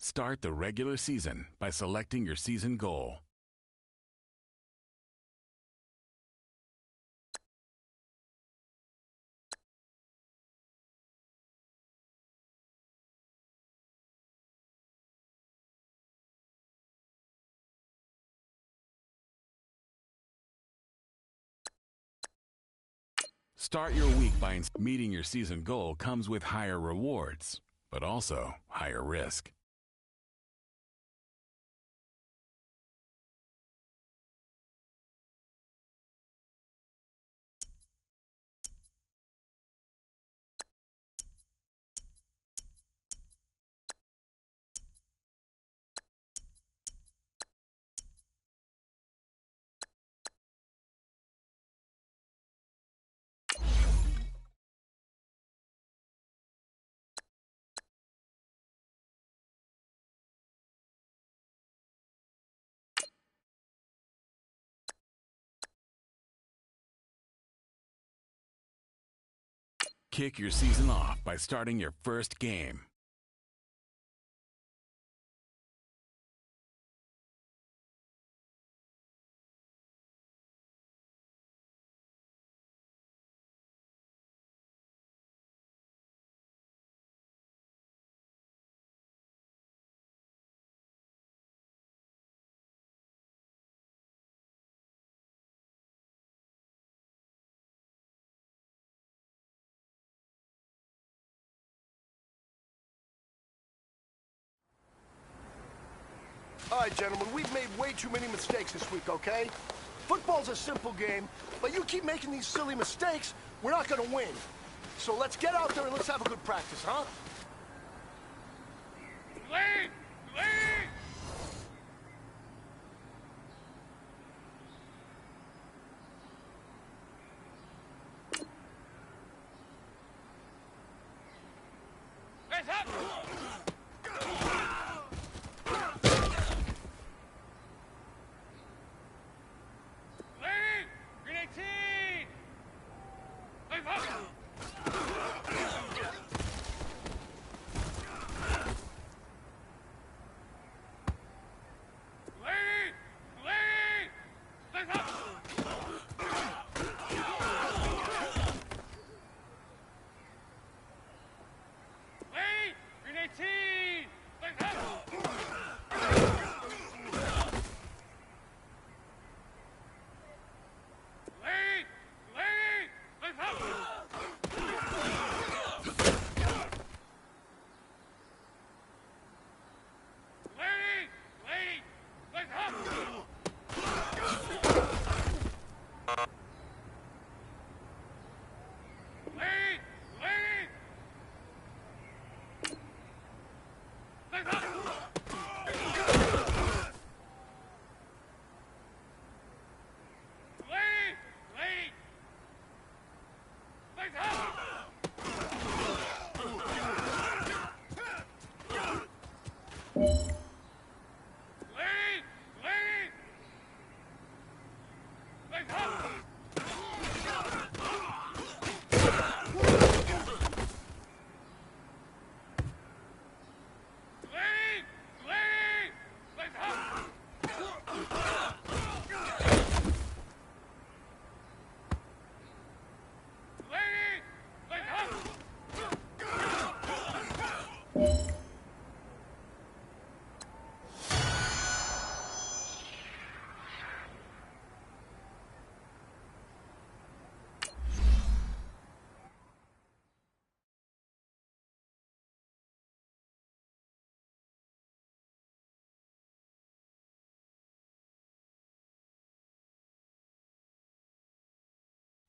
Start the regular season by selecting your season goal. Start your week by meeting your season goal comes with higher rewards, but also higher risk. Kick your season off by starting your first game. All right, gentlemen, we've made way too many mistakes this week, okay? Football's a simple game, but you keep making these silly mistakes, we're not gonna win. So let's get out there and let's have a good practice, huh? Lead! Lead! Hands up!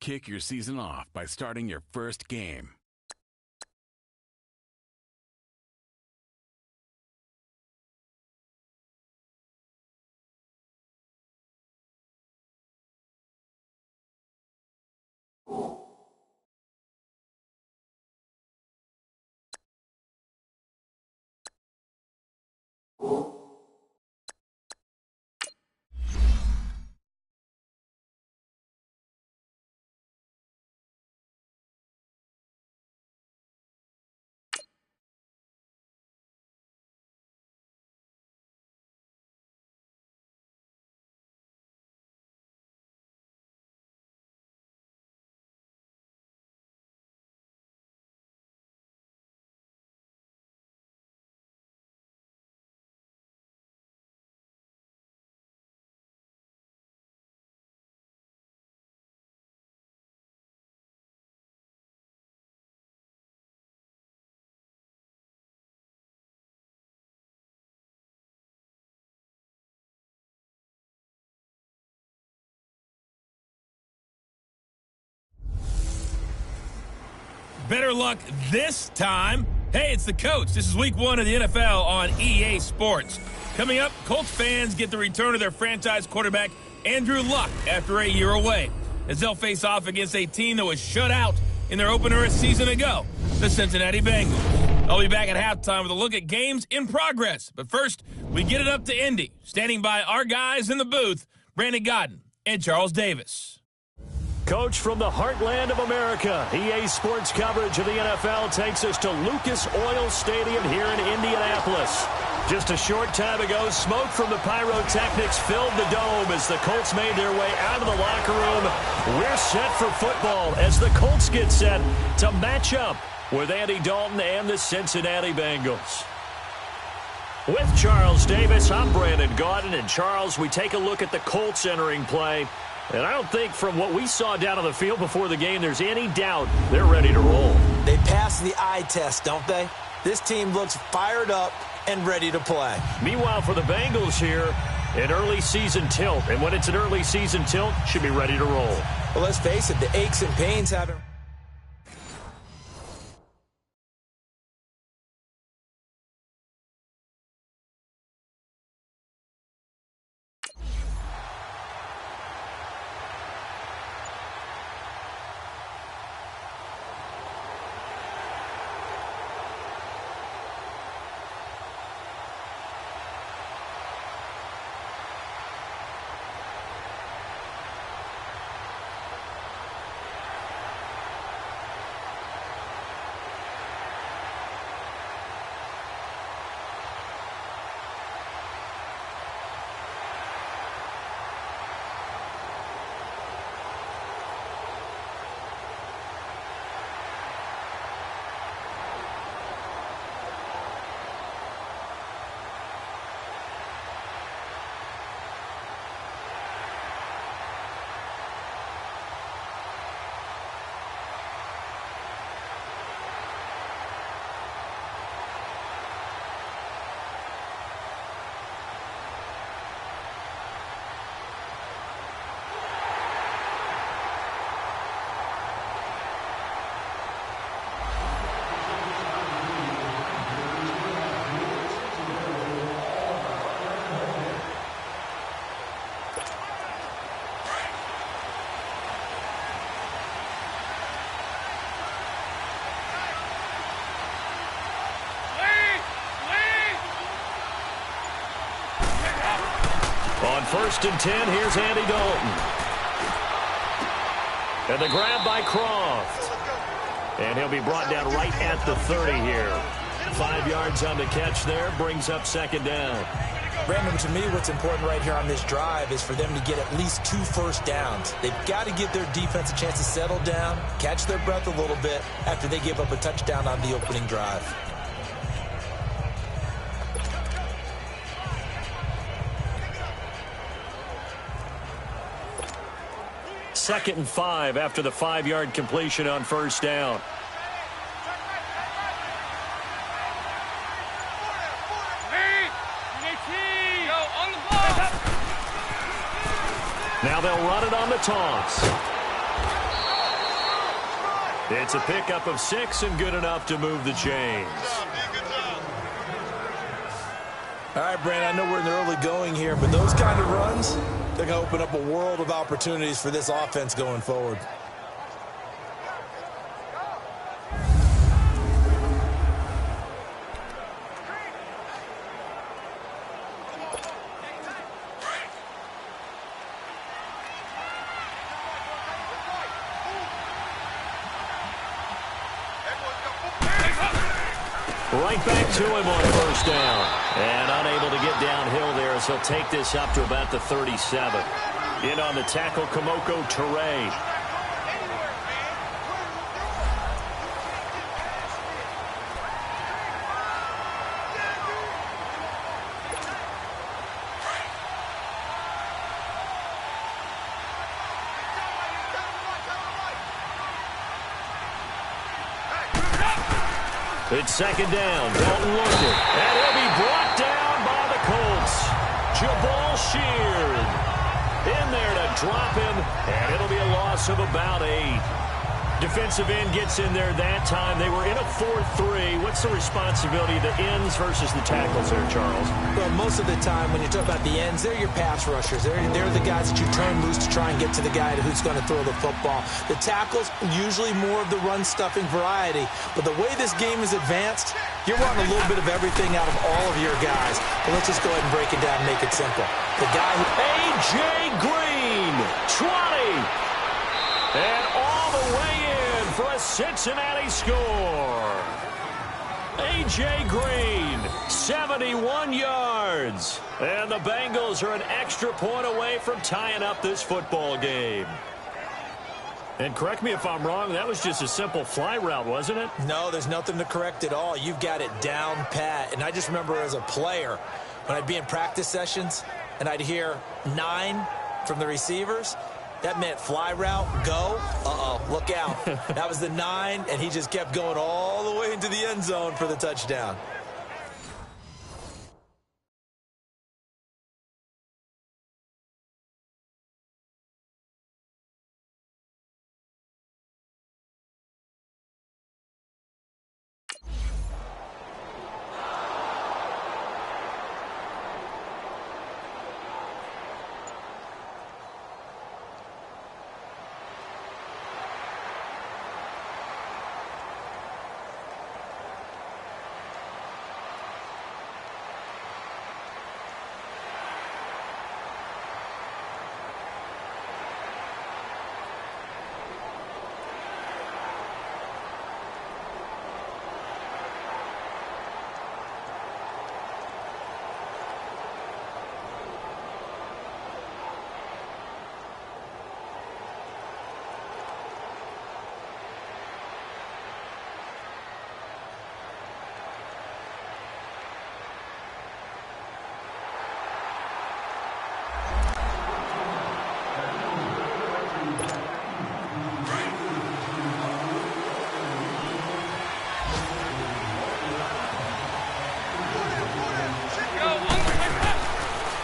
Kick your season off by starting your first game. better luck this time. Hey, it's the coach. This is week 1 of the NFL on EA Sports. Coming up, Colts fans get the return of their franchise quarterback, Andrew Luck, after a year away, as they'll face off against a team that was shut out in their opener a season ago, the Cincinnati Bengals. I'll be back at halftime with a look at games in progress. But first, we get it up to Indy. Standing by our guys in the booth, Brandon Godden and Charles Davis. Coach, from the heartland of America, EA Sports coverage of the NFL takes us to Lucas Oil Stadium here in Indianapolis. Just a short time ago, smoke from the pyrotechnics filled the dome as the Colts made their way out of the locker room. We're set for football as the Colts get set to match up with Andy Dalton and the Cincinnati Bengals. With Charles Davis, I'm Brandon Gaudin. And Charles, we take a look at the Colts entering play. And I don't think from what we saw down on the field before the game there's any doubt they're ready to roll. They pass the eye test, don't they? This team looks fired up and ready to play. Meanwhile, for the Bengals here, an early season tilt. And when it's an early season tilt, should be ready to roll. Well, let's face it, the aches and pains haven't... On 1st and 10, here's Andy Dalton. And the grab by Croft. And he'll be brought down right at the 30 here. 5 yards on the catch there, brings up 2nd down. Brandon, to me, what's important right here on this drive is for them to get at least 2 first downs. They've got to give their defense a chance to settle down, catch their breath a little bit after they give up a touchdown on the opening drive. Second and 5 after the 5-yard completion on 1st down. Now they'll run it on the toss. It's a pickup of 6 and good enough to move the chains. All right, Brandon, I know we're in the early going here, but those kind of runs, they're going to open up a world of opportunities for this offense going forward. Right back to him on 1st down. And unable to get downhill there as he'll take this up to about the 37. In on the tackle, Kamoko Toure. It's 2nd down. Dalton looking. And he'll be brought down by the Colts. Jabal Sheard in there to drop him. And it'll be a loss of about 8. Defensive end gets in there that time. They were in a 4-3. What's the responsibility of the ends versus the tackles there, Charles? Well, most of the time when you talk about the ends, they're your pass rushers. They're the guys that you turn loose to try and get to the guy who's going to throw the football. The tackles, usually more of the run-stuffing variety. But the way this game is advanced, you're wanting a little bit of everything out of all of your guys. But let's just go ahead and break it down and make it simple. The guy who... A.J. Green, 20. And all the way in for a Cincinnati score. A.J. Green, 71 yards. And the Bengals are an extra point away from tying up this football game. And correct me if I'm wrong, that was just a simple fly route, wasn't it? No, there's nothing to correct at all. You've got it down pat. And I just remember as a player, when I'd be in practice sessions and I'd hear 9 from the receivers, that meant fly route, go, look out. That was the 9, and he just kept going all the way into the end zone for the touchdown.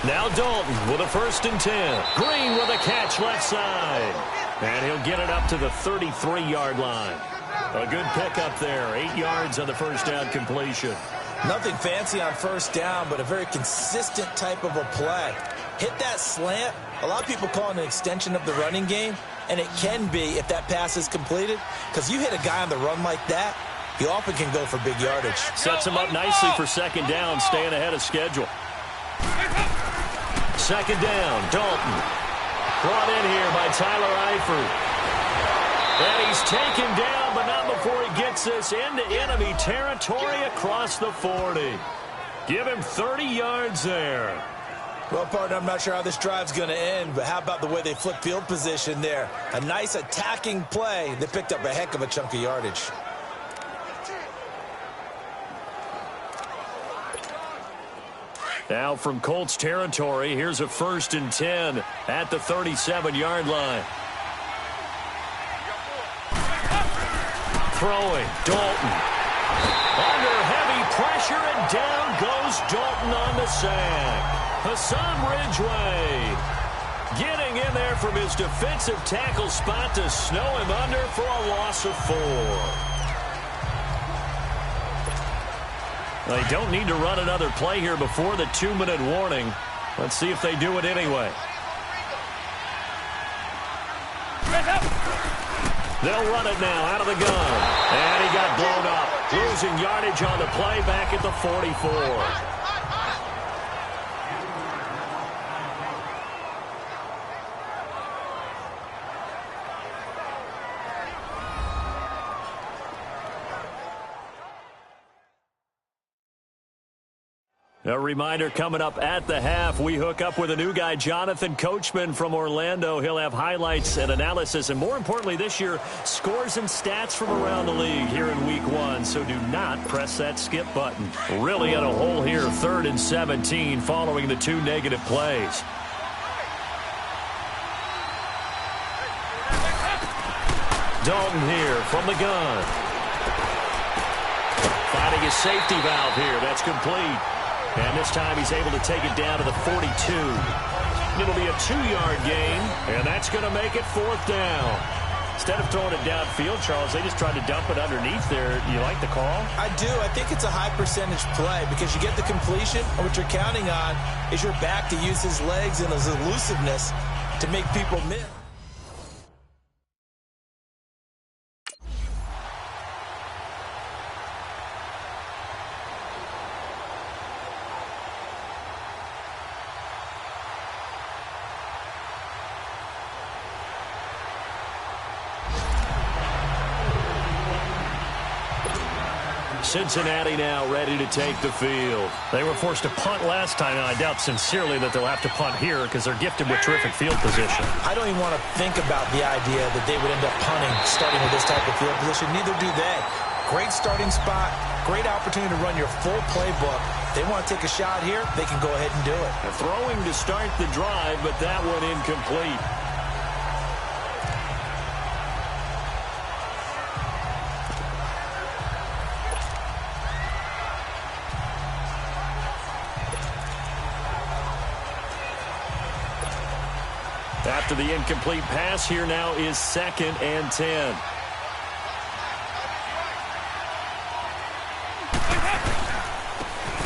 Now Dalton with a 1st and 10. Green with a catch left side. And he'll get it up to the 33-yard line. A good pickup there. 8 yards on the first down completion. Nothing fancy on first down, but a very consistent type of a play. Hit that slant. A lot of people call it an extension of the running game, and it can be if that pass is completed, because you hit a guy on the run like that, he often can go for big yardage. Sets him up nicely for 2nd down, staying ahead of schedule. 2nd down, Dalton. Brought in here by Tyler Eifert. And he's taken down, but not before he gets this into enemy territory across the 40. Give him 30 yards there. Well, partner, I'm not sure how this drive's going to end, but how about the way they flip field position there? A nice attacking play that picked up a heck of a chunk of yardage. Now from Colts territory, here's a 1st and 10 at the 37-yard line. Throwing, Dalton. Under heavy pressure, and down goes Dalton on the sack. Hassan Ridgeway getting in there from his defensive tackle spot to snow him under for a loss of 4. They don't need to run another play here before the 2-minute warning. Let's see if they do it anyway. They'll run it now out of the gun. And he got blown up. Losing yardage on the play back at the 44. A reminder coming up at the half, we hook up with a new guy, Jonathan Coachman from Orlando. He'll have highlights and analysis, and more importantly this year, scores and stats from around the league here in Week 1. So do not press that skip button. Really in a hole here, 3rd and 17 following the 2 negative plays. Dalton here from the gun. Finding his safety valve here. That's complete. And this time he's able to take it down to the 42. It'll be a 2-yard gain, and that's going to make it 4th down. Instead of throwing it downfield, Charles, they just tried to dump it underneath there. You like the call? I do. I think it's a high percentage play because you get the completion, and what you're counting on is your back to use his legs and his elusiveness to make people miss. Cincinnati now ready to take the field. They were forced to punt last time, and I doubt sincerely that they'll have to punt here because they're gifted with terrific field position. I don't even want to think about the idea that they would end up punting starting with this type of field position. Neither do they. Great starting spot, great opportunity to run your full playbook. They want to take a shot here, they can go ahead and do it. Throwing to start the drive, but that one incomplete. After the incomplete pass, here now is 2nd and 10.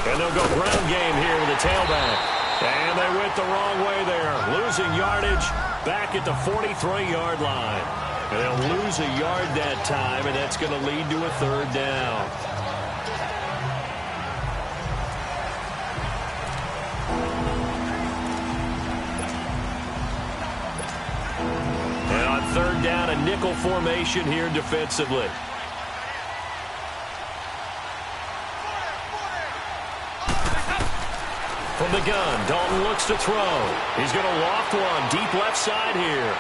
And they'll go ground game here with the tailback. And they went the wrong way there. Losing yardage back at the 43-yard line. And they'll lose a yard that time, and that's going to lead to a 3rd down. And on 3rd down, a nickel formation here defensively. From the gun, Dalton looks to throw. He's going to loft one deep left side here.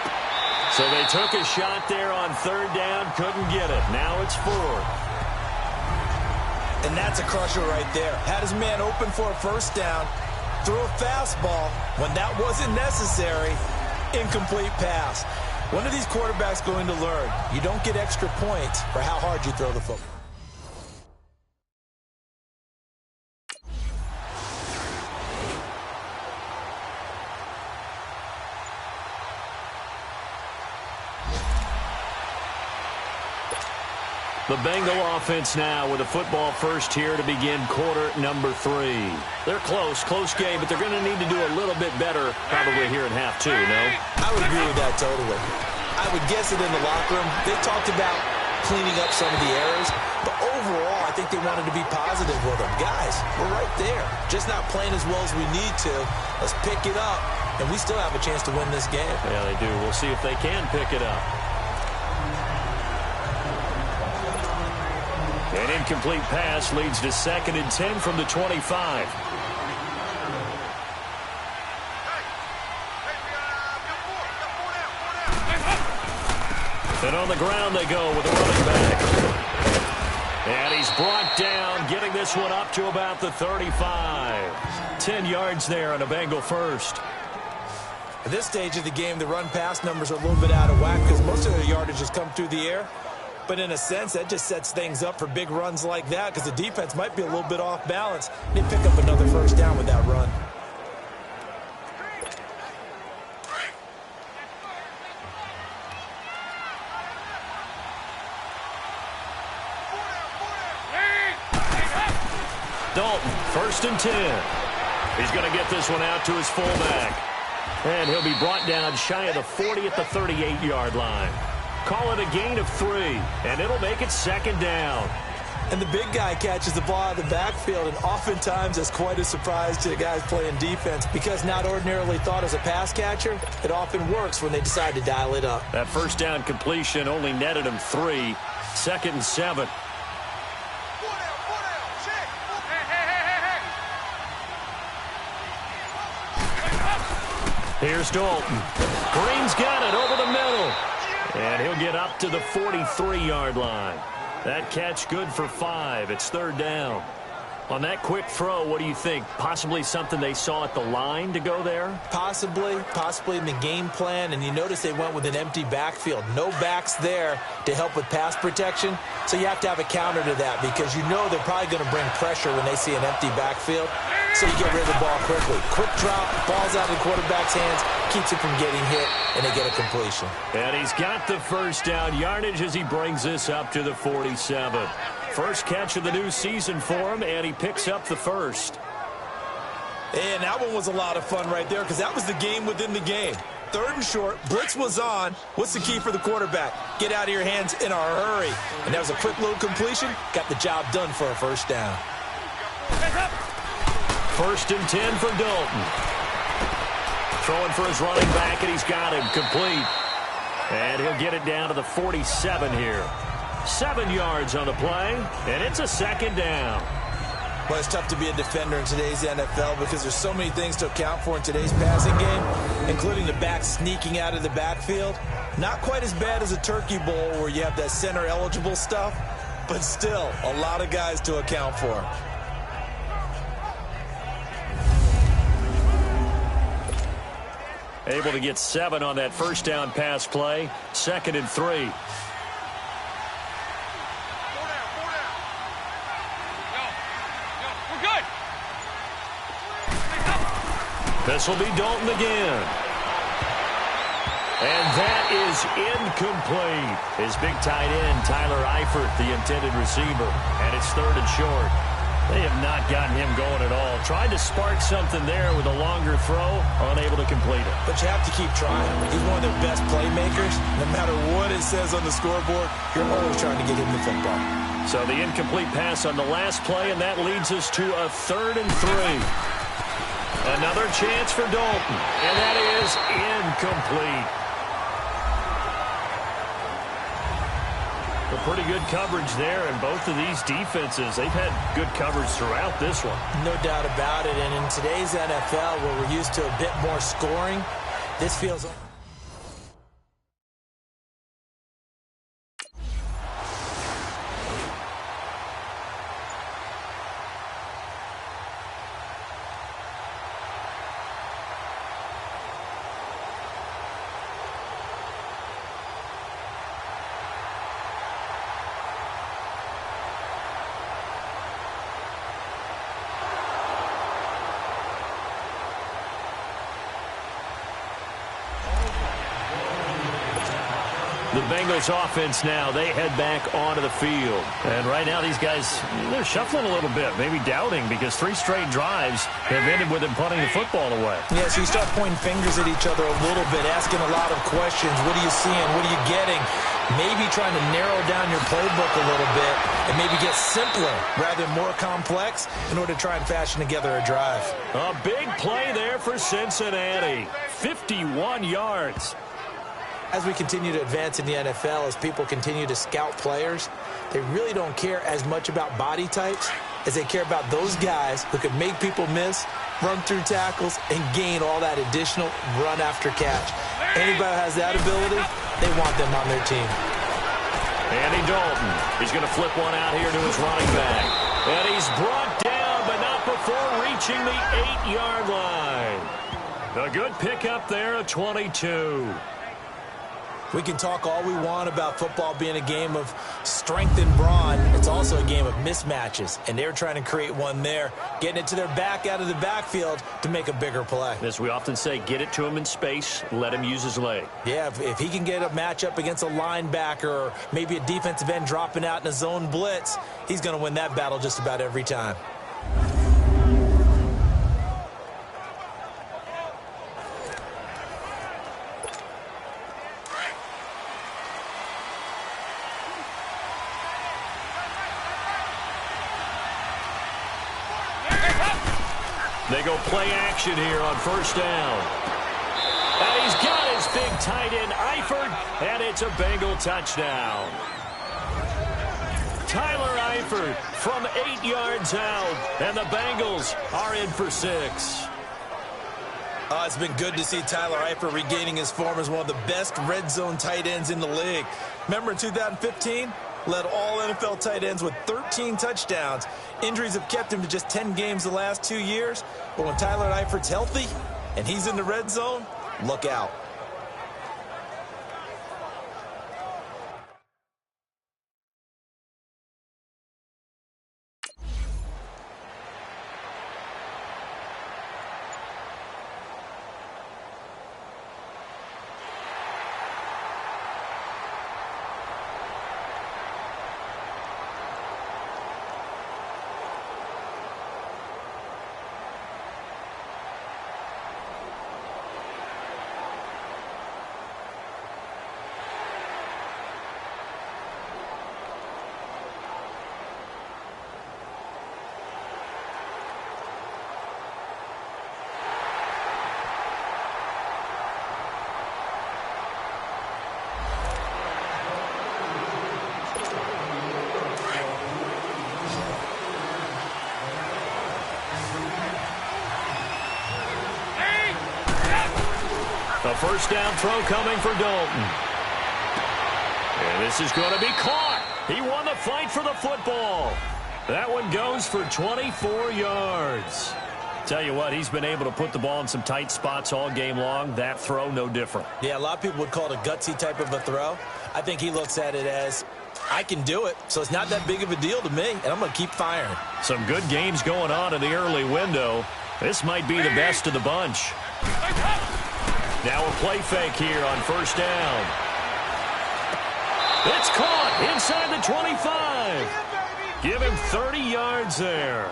So they took a shot there on 3rd down, couldn't get it. Now it's 4th. And that's a crusher right there. Had his man open for a 1st down, threw a fastball when that wasn't necessary. Incomplete pass. When are these quarterbacks going to learn? You don't get extra points for how hard you throw the football. The Bengal offense now with a football first here to begin quarter number 3. They're close game, but they're going to need to do a little bit better probably here in half 2, no? I would agree with that totally. I would guess it in the locker room. They talked about cleaning up some of the errors, but overall I think they wanted to be positive with them. Guys, we're right there. Just not playing as well as we need to. Let's pick it up, and we still have a chance to win this game. Yeah, they do. We'll see if they can pick it up. An incomplete pass leads to 2nd and 10 from the 25. And on the ground they go with a running back. And he's brought down, getting this one up to about the 35. 10 yards there on a Bengal first. At this stage of the game, the run-pass numbers are a little bit out of whack because most of their yardage has come through the air. But in a sense, that just sets things up for big runs like that because the defense might be a little bit off balance. They pick up another 1st down with that run. Dalton, 1st and 10. He's going to get this one out to his fullback. And he'll be brought down shy of the 40 at the 38-yard line. Call it a gain of 3, and it'll make it 2nd down. And the big guy catches the ball out of the backfield, and oftentimes that's quite a surprise to the guys playing defense because not ordinarily thought as a pass catcher, it often works when they decide to dial it up. That 1st down completion only netted him 3. 2nd and 7. Here's Dalton. Green's got it over the middle. And he'll get up to the 43-yard line. That catch good for 5. It's 3rd down. On that quick throw, what do you think? Possibly something they saw at the line to go there? Possibly in the game plan. And you notice they went with an empty backfield. No backs there to help with pass protection. So you have to have a counter to that because you know they're probably going to bring pressure when they see an empty backfield. So you get rid of the ball quickly. Quick drop, ball's falls out of the quarterback's hands, keeps it from getting hit, and they get a completion. And he's got the first down yardage as he brings this up to the 47. First catch of the new season for him, and he picks up the first. And that one was a lot of fun right there because that was the game within the game. 3rd and short, blitz was on. What's the key for the quarterback? Get out of your hands in a hurry. And that was a quick little completion. Got the job done for a first down. First and 10 for Dalton. Throwing for his running back, and he's got him complete. And he'll get it down to the 47 here. 7 yards on the play, and it's a second down. Well, it's tough to be a defender in today's NFL because there's so many things to account for in today's passing game, including the back sneaking out of the backfield. Not quite as bad as a turkey bowl where you have that center-eligible stuff, but still a lot of guys to account for. Able to get 7 on that first down pass play. 2nd and 3. This will be Dalton again. And that is incomplete. His big tight end, Tyler Eifert, the intended receiver. And it's 3rd and short. They have not gotten him going at all. Tried to spark something there with a longer throw, unable to complete it. But you have to keep trying. He's one of their best playmakers. No matter what it says on the scoreboard, you're always trying to get him the football. So the incomplete pass on the last play, and that leads us to a 3rd and 3. Another chance for Dalton, and that is incomplete. A pretty good coverage there, and both of these defenses, they've had good coverage throughout this one. No doubt about it, and in today's NFL, where we're used to a bit more scoring, this feels... The Bengals offense now, they head back onto the field. And right now these guys, they're shuffling a little bit, maybe doubting, because 3 straight drives have ended with them punting the football away. Yeah, so you start pointing fingers at each other a little bit, asking a lot of questions. What are you seeing? What are you getting? Maybe trying to narrow down your playbook a little bit and maybe get simpler rather than more complex in order to try and fashion together a drive. A big play there for Cincinnati. 51 yards. As we continue to advance in the NFL, as people continue to scout players, they really don't care as much about body types as they care about those guys who can make people miss, run through tackles, and gain all that additional run after catch. Anybody who has that ability, they want them on their team. Andy Dalton, he's going to flip one out here to his running back. And he's brought down, but not before reaching the 8-yard line. A good pickup there, a 22. We can talk all we want about football being a game of strength and brawn. It's also a game of mismatches, and they're trying to create one there, getting it to their back out of the backfield to make a bigger play. As we often say, get it to him in space, let him use his leg. Yeah, if he can get a matchup against a linebacker or maybe a defensive end dropping out in a zone blitz, he's going to win that battle just about every time. They go play action here on first down. And he's got his big tight end, Eifert, and it's a Bengal touchdown. Tyler Eifert from 8 yards out, and the Bengals are in for 6. It's been good to see Tyler Eifert regaining his form as one of the best red zone tight ends in the league. Remember in 2015? Led all NFL tight ends with 13 touchdowns. Injuries have kept him to just 10 games the last 2 years. But when Tyler Eifert's healthy and he's in the red zone, look out. A first down throw coming for Dalton. And this is going to be caught. He won the fight for the football. That one goes for 24 yards. Tell you what, he's been able to put the ball in some tight spots all game long. That throw, no different. Yeah, a lot of people would call it a gutsy type of a throw. I think he looks at it as, I can do it, so it's not that big of a deal to me, and I'm going to keep firing. Some good games going on in the early window. This might be the best of the bunch. Now a play fake here on first down. It's caught inside the 25. Give him 30 yards there.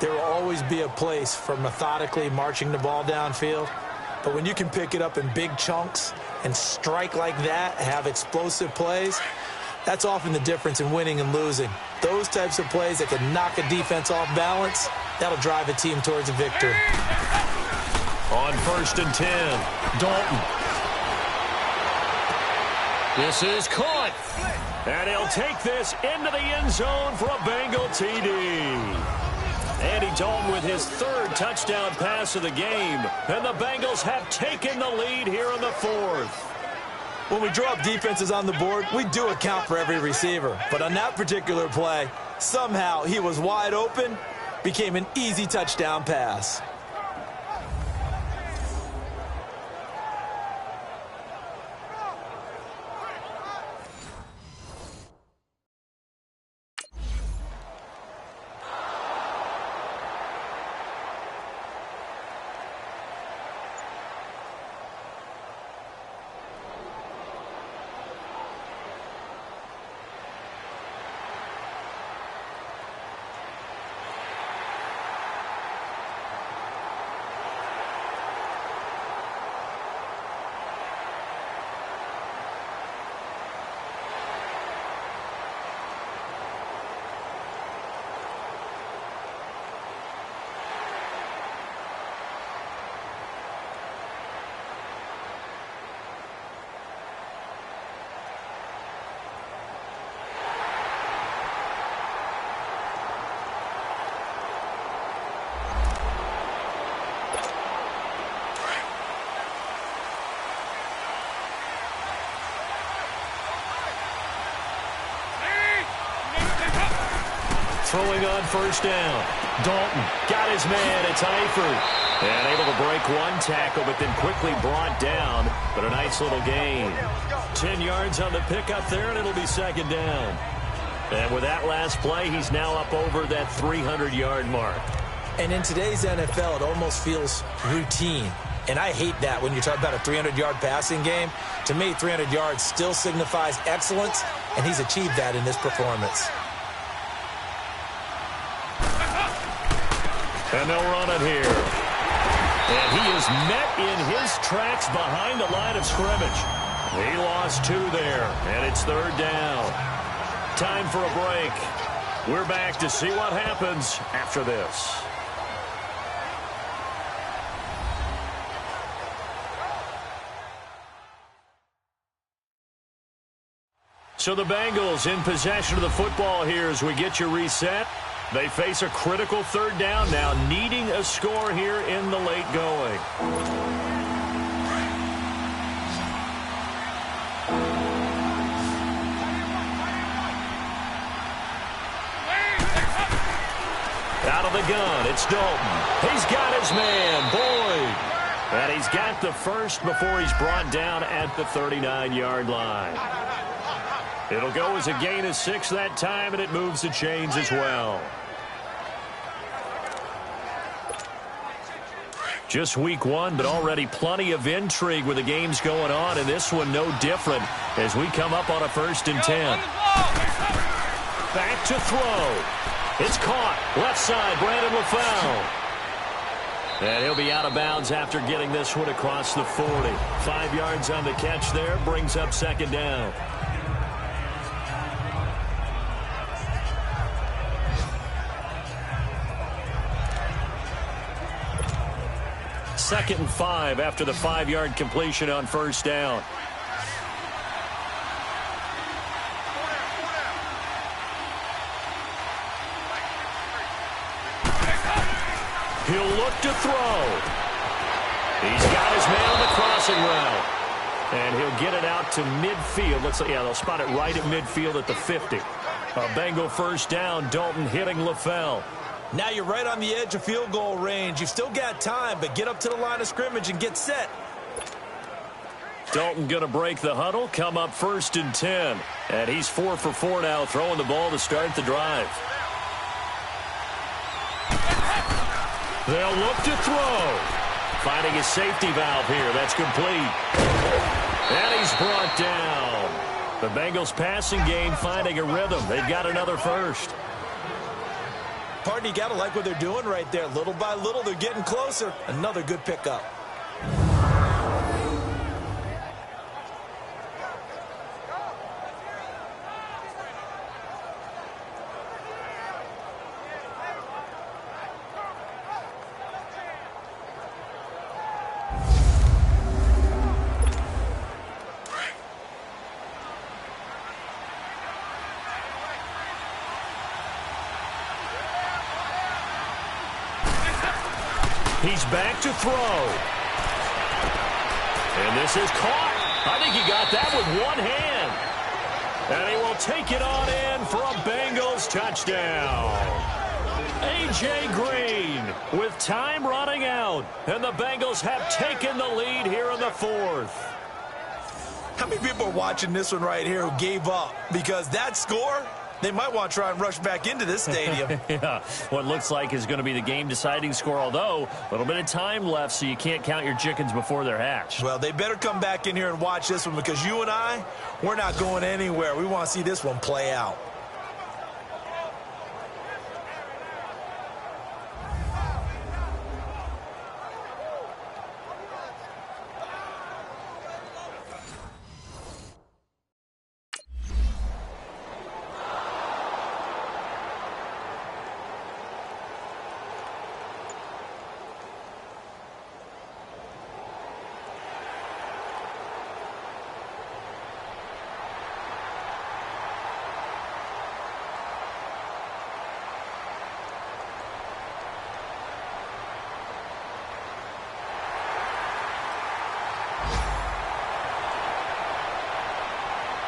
There will always be a place for methodically marching the ball downfield. But when you can pick it up in big chunks and strike like that, have explosive plays, that's often the difference in winning and losing. Those types of plays that can knock a defense off balance, that'll drive a team towards a victory. On first and 10, Dalton. This is caught. And he'll take this into the end zone for a Bengal TD. Andy Dalton with his third touchdown pass of the game. And the Bengals have taken the lead here in the fourth. When we draw up defenses on the board, we do account for every receiver. But on that particular play, somehow he was wide open, became an easy touchdown pass. Throwing on first down. Dalton got his man. It's Eifert. And able to break one tackle, but then quickly brought down. But a nice little gain. 10 yards on the pickup there, and it'll be second down. And with that last play, he's now up over that 300-yard mark. And in today's NFL, it almost feels routine. And I hate that when you talk about a 300-yard passing game. To me, 300 yards still signifies excellence, and he's achieved that in this performance. And they'll run it here. And he is met in his tracks behind the line of scrimmage. He lost 2 there, and it's third down. Time for a break. We're back to see what happens after this. So the Bengals in possession of the football here as we get you reset. They face a critical third down now, needing a score here in the late going. Out of the gun, it's Dalton. He's got his man, Boyd. And he's got the first before he's brought down at the 39-yard line. It'll go as a gain of 6 that time, and it moves the chains as well. Just week 1, but already plenty of intrigue with the games going on, and this one no different as we come up on a first and 10. Back to throw. It's caught. Left side, Brandon LaFell. And he'll be out of bounds after getting this one across the 40. 5 yards on the catch there, brings up second down. Second and 5 after the 5-yard completion on first down. He'll look to throw. He's got his man on the crossing route. And he'll get it out to midfield. Looks like, yeah, they'll spot it right at midfield at the 50. A Bengal first down, Dalton hitting LaFell. Now you're right on the edge of field goal range. You've still got time, but get up to the line of scrimmage and get set. Dalton going to break the huddle, come up 1st and 10. And he's 4 for 4 now, throwing the ball to start the drive. They'll look to throw. Finding his safety valve here. That's complete. And he's brought down. The Bengals passing game finding a rhythm. They've got another first. Partner, you got to like what they're doing right there. Little by little, they're getting closer. Another good pickup. He's back to throw. And this is caught. I think he got that with one hand. And he will take it on in for a Bengals touchdown. A.J. Green with time running out. And the Bengals have taken the lead here in the 4th. How many people are watching this one right here who gave up? Because that score, they might want to try and rush back into this stadium. Yeah, what looks like is going to be the game-deciding score, although a little bit of time left, so you can't count your chickens before they're hatched. Well, they better come back in here and watch this one, because you and I, we're not going anywhere. We want to see this one play out.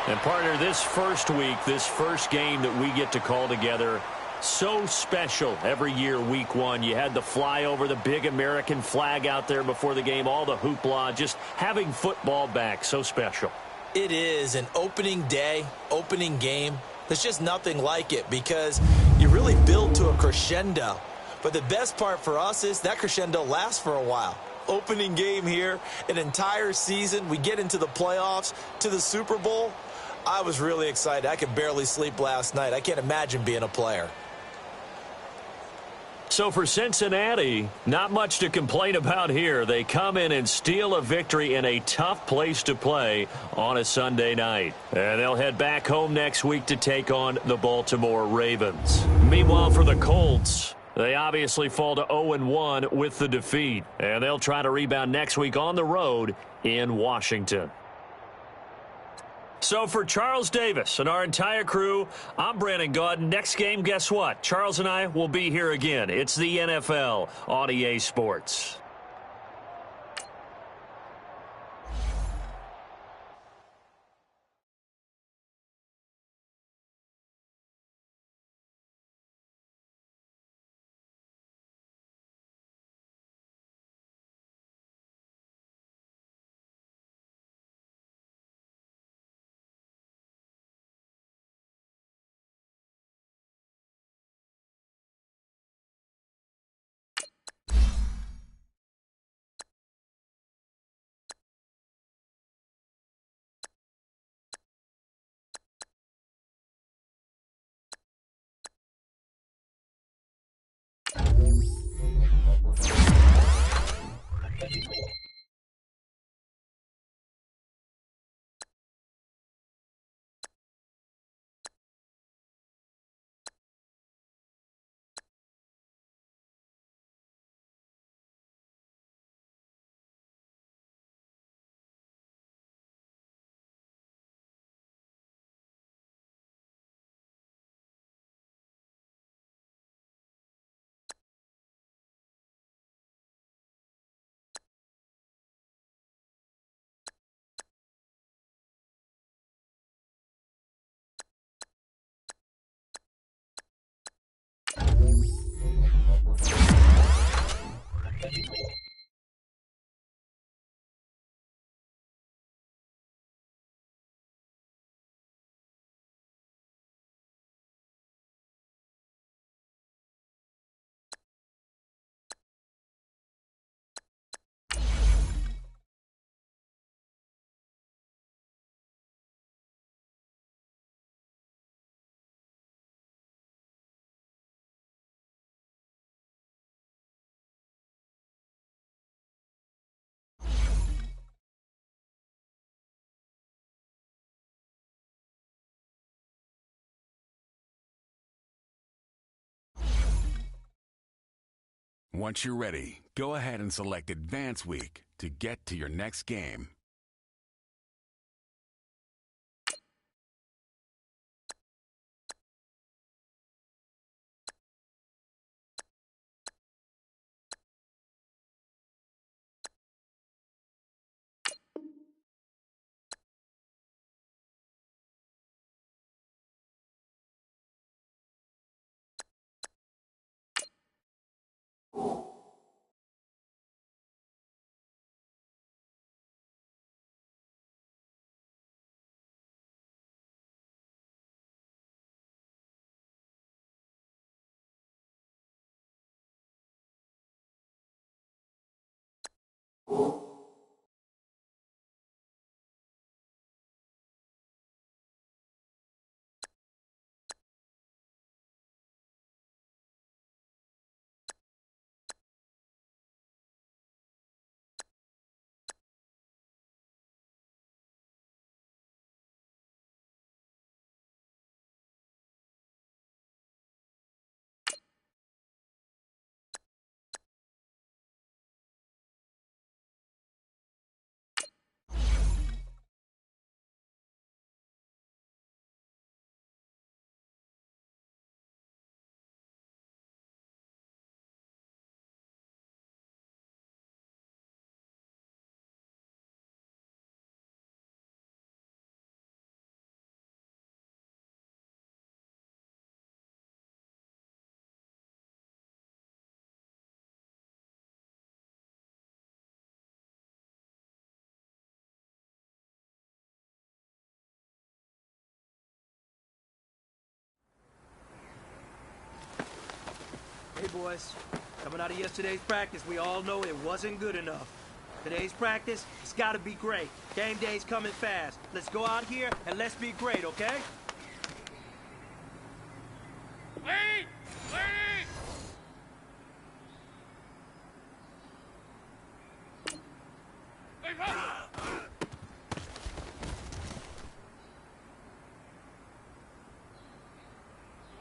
And partner, this first week, this first game that we get to call together, so special every year, week 1. You had the flyover, the big American flag out there before the game, all the hoopla, just having football back, so special. It is an opening day, opening game. There's just nothing like it, because you really build to a crescendo. But the best part for us is that crescendo lasts for a while. Opening game here, an entire season. We get into the playoffs, to the Super Bowl. I was really excited. I could barely sleep last night. I can't imagine being a player. So for Cincinnati, not much to complain about here. They come in and steal a victory in a tough place to play on a Sunday night. And they'll head back home next week to take on the Baltimore Ravens. Meanwhile, for the Colts, they obviously fall to 0-1 with the defeat. And they'll try to rebound next week on the road in Washington. So for Charles Davis and our entire crew, I'm Brandon Gaudin. Next game, guess what? Charles and I will be here again. It's the NFL on EA Sports. Once you're ready, go ahead and select Advance Week to get to your next game. Hey, boys. Coming out of yesterday's practice, we all know it wasn't good enough. Today's practice, it's got to be great. Game day's coming fast. Let's go out here and let's be great, okay? Lead! Lead! Lead up!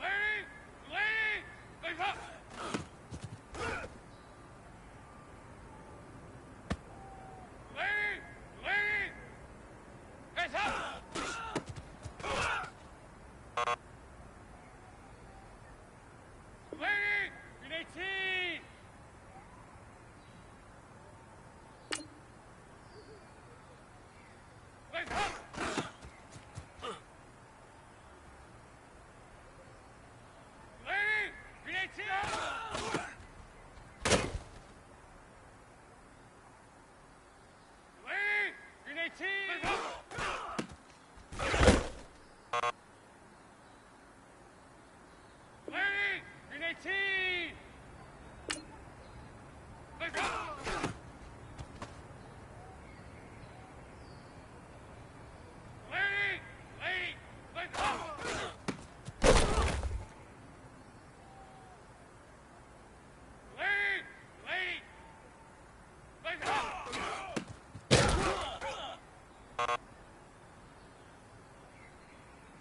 Lead! Lead! Lead up! Lead! Lead! Heads up! Lead! Green 18! Lead up! Lead! Green 18! Lead! Green 18! Lead up! Lead! Green 18! Lead up! Lead! Lead! Lead up! Lead! Lead! Lead up!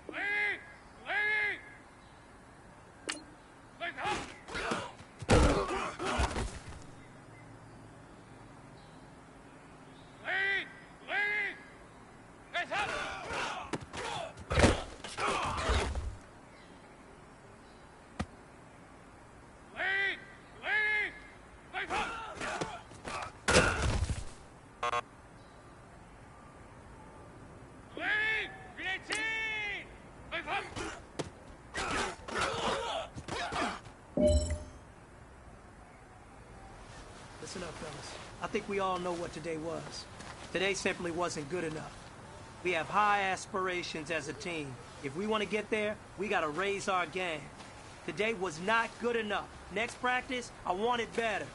Lead! Lead! Lead up! Lead! Lead! Heads up! Lead! Lead! Lead up! Lead! Green 18! Lead up! Listen up, fellas. I think we all know what today was. Today simply wasn't good enough. We have high aspirations as a team. If we want to get there, we got to raise our game. Today was not good enough. Next practice, I want it better.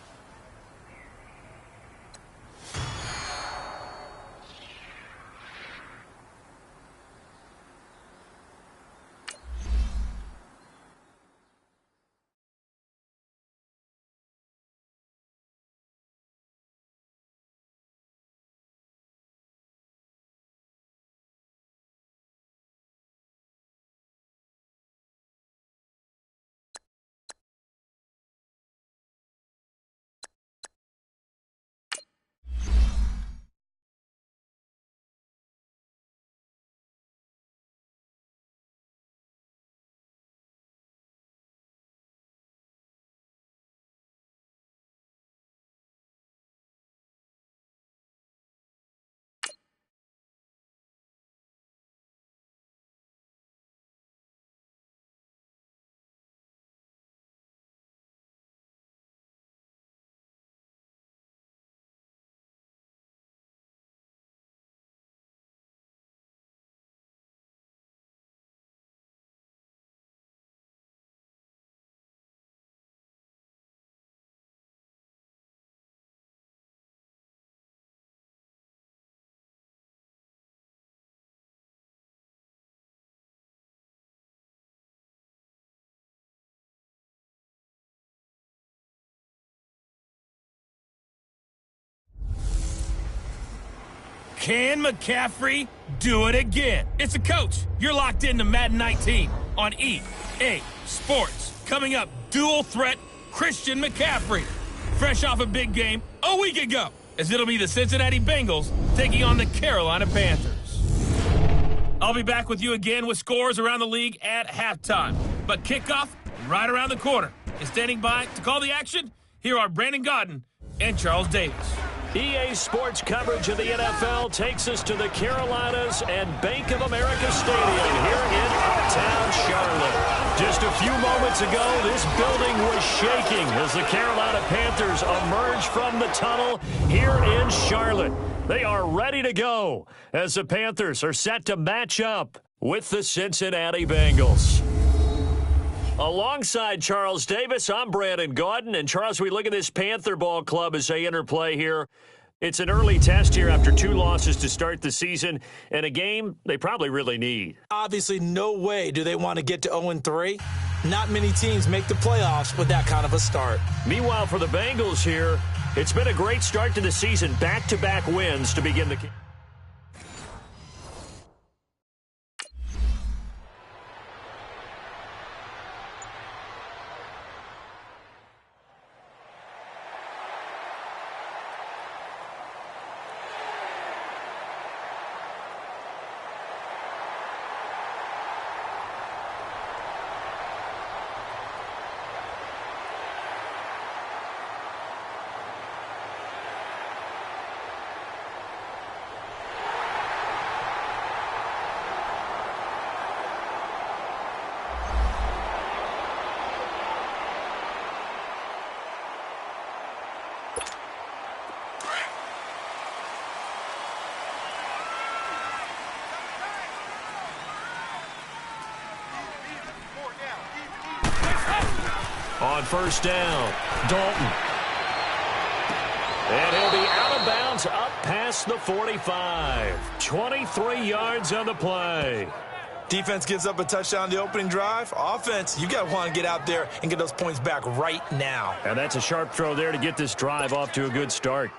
Can McCaffrey do it again? It's the coach. You're locked into Madden 19 on EA Sports. Coming up, dual threat Christian McCaffrey. Fresh off a big game a week ago, as it'll be the Cincinnati Bengals taking on the Carolina Panthers. I'll be back with you again with scores around the league at halftime. But kickoff right around the corner. And standing by to call the action, here are Brandon Godden and Charles Davis. EA Sports coverage of the NFL takes us to the Carolinas and Bank of America Stadium here in uptown Charlotte. Just a few moments ago, this building was shaking as the Carolina Panthers emerge from the tunnel here in Charlotte. They are ready to go as the Panthers are set to match up with the Cincinnati Bengals. Alongside Charles Davis, I'm Brandon Gaudin. And Charles, we look at this Panther ball club as they enter play here. It's an early test here after 2 losses to start the season and a game they probably really need. Obviously, no way do they want to get to 0-3. Not many teams make the playoffs with that kind of a start. Meanwhile, for the Bengals here, it's been a great start to the season. Back-to-back wins to begin the game. On first down, Dalton. And he'll be out of bounds up past the 45. 23 yards on the play. Defense gives up a touchdown on the opening drive. Offense, you got to want to get out there and get those points back right now. And that's a sharp throw there to get this drive off to a good start.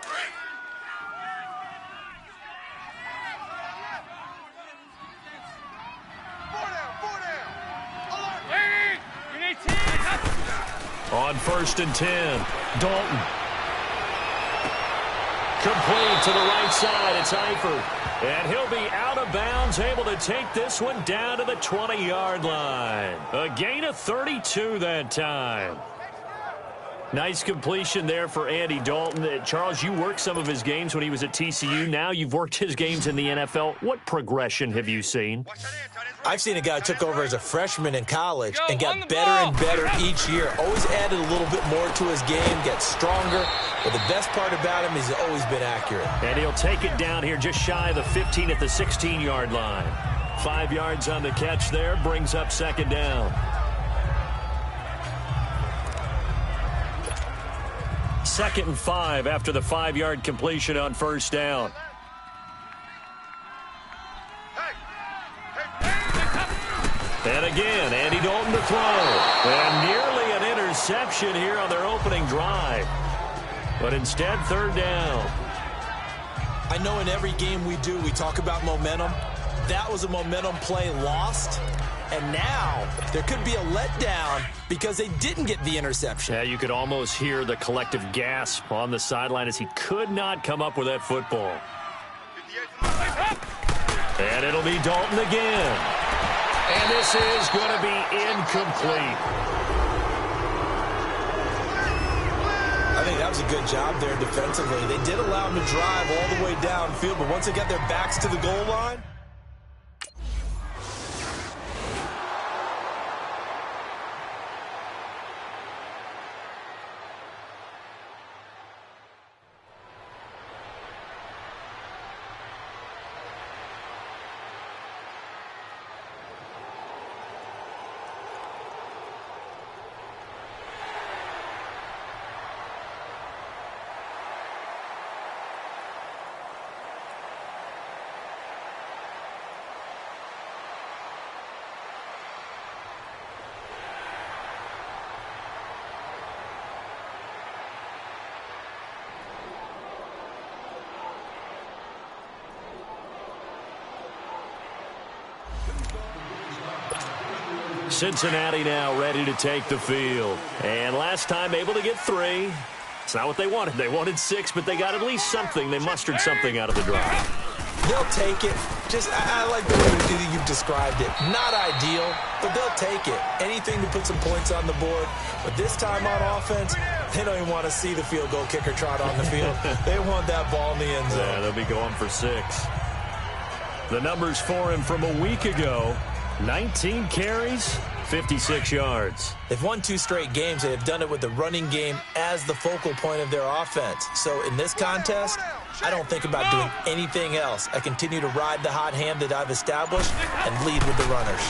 On first and 10, Dalton. Complete to the right side. It's Eifert. And he'll be out of bounds, able to take this one down to the 20-yard line. A gain of 32 that time. Nice completion there for Andy Dalton. Charles, you worked some of his games when he was at TCU. Now you've worked his games in the NFL. What progression have you seen? I've seen a guy who took over as a freshman in college and got better and better each year. Always added a little bit more to his game, gets stronger. But the best part about him is he's always been accurate. And he'll take it down here just shy of the 15 at the 16-yard line. 5 yards on the catch there, brings up second down. Second and 5 after the 5-yard completion on first down. And again, Andy Dalton to throw. And nearly an interception here on their opening drive. But instead, third down. I know in every game we do, we talk about momentum. That was a momentum play lost. And now there could be a letdown because they didn't get the interception. Yeah, you could almost hear the collective gasp on the sideline as he could not come up with that football. And it'll be Dalton again. And this is going to be incomplete. I think that was a good job there defensively. They did allow him to drive all the way downfield, but once they got their backs to the goal line, Cincinnati now ready to take the field. And last time able to get 3. It's not what they wanted. They wanted 6, but they got at least something. They mustered something out of the drive. They'll take it. I like the way you've described it. Not ideal, but they'll take it. Anything to put some points on the board. But this time on offense, they don't even want to see the field goal kicker trot on the field. They want that ball in the end zone. Yeah, they'll be going for 6. The numbers for him from a week ago, 19 carries, 56 yards. They've won 2 straight games. They've done it with the running game as the focal point of their offense. So in this contest, I don't think about doing anything else. I continue to ride the hot hand that I've established and lead with the runners.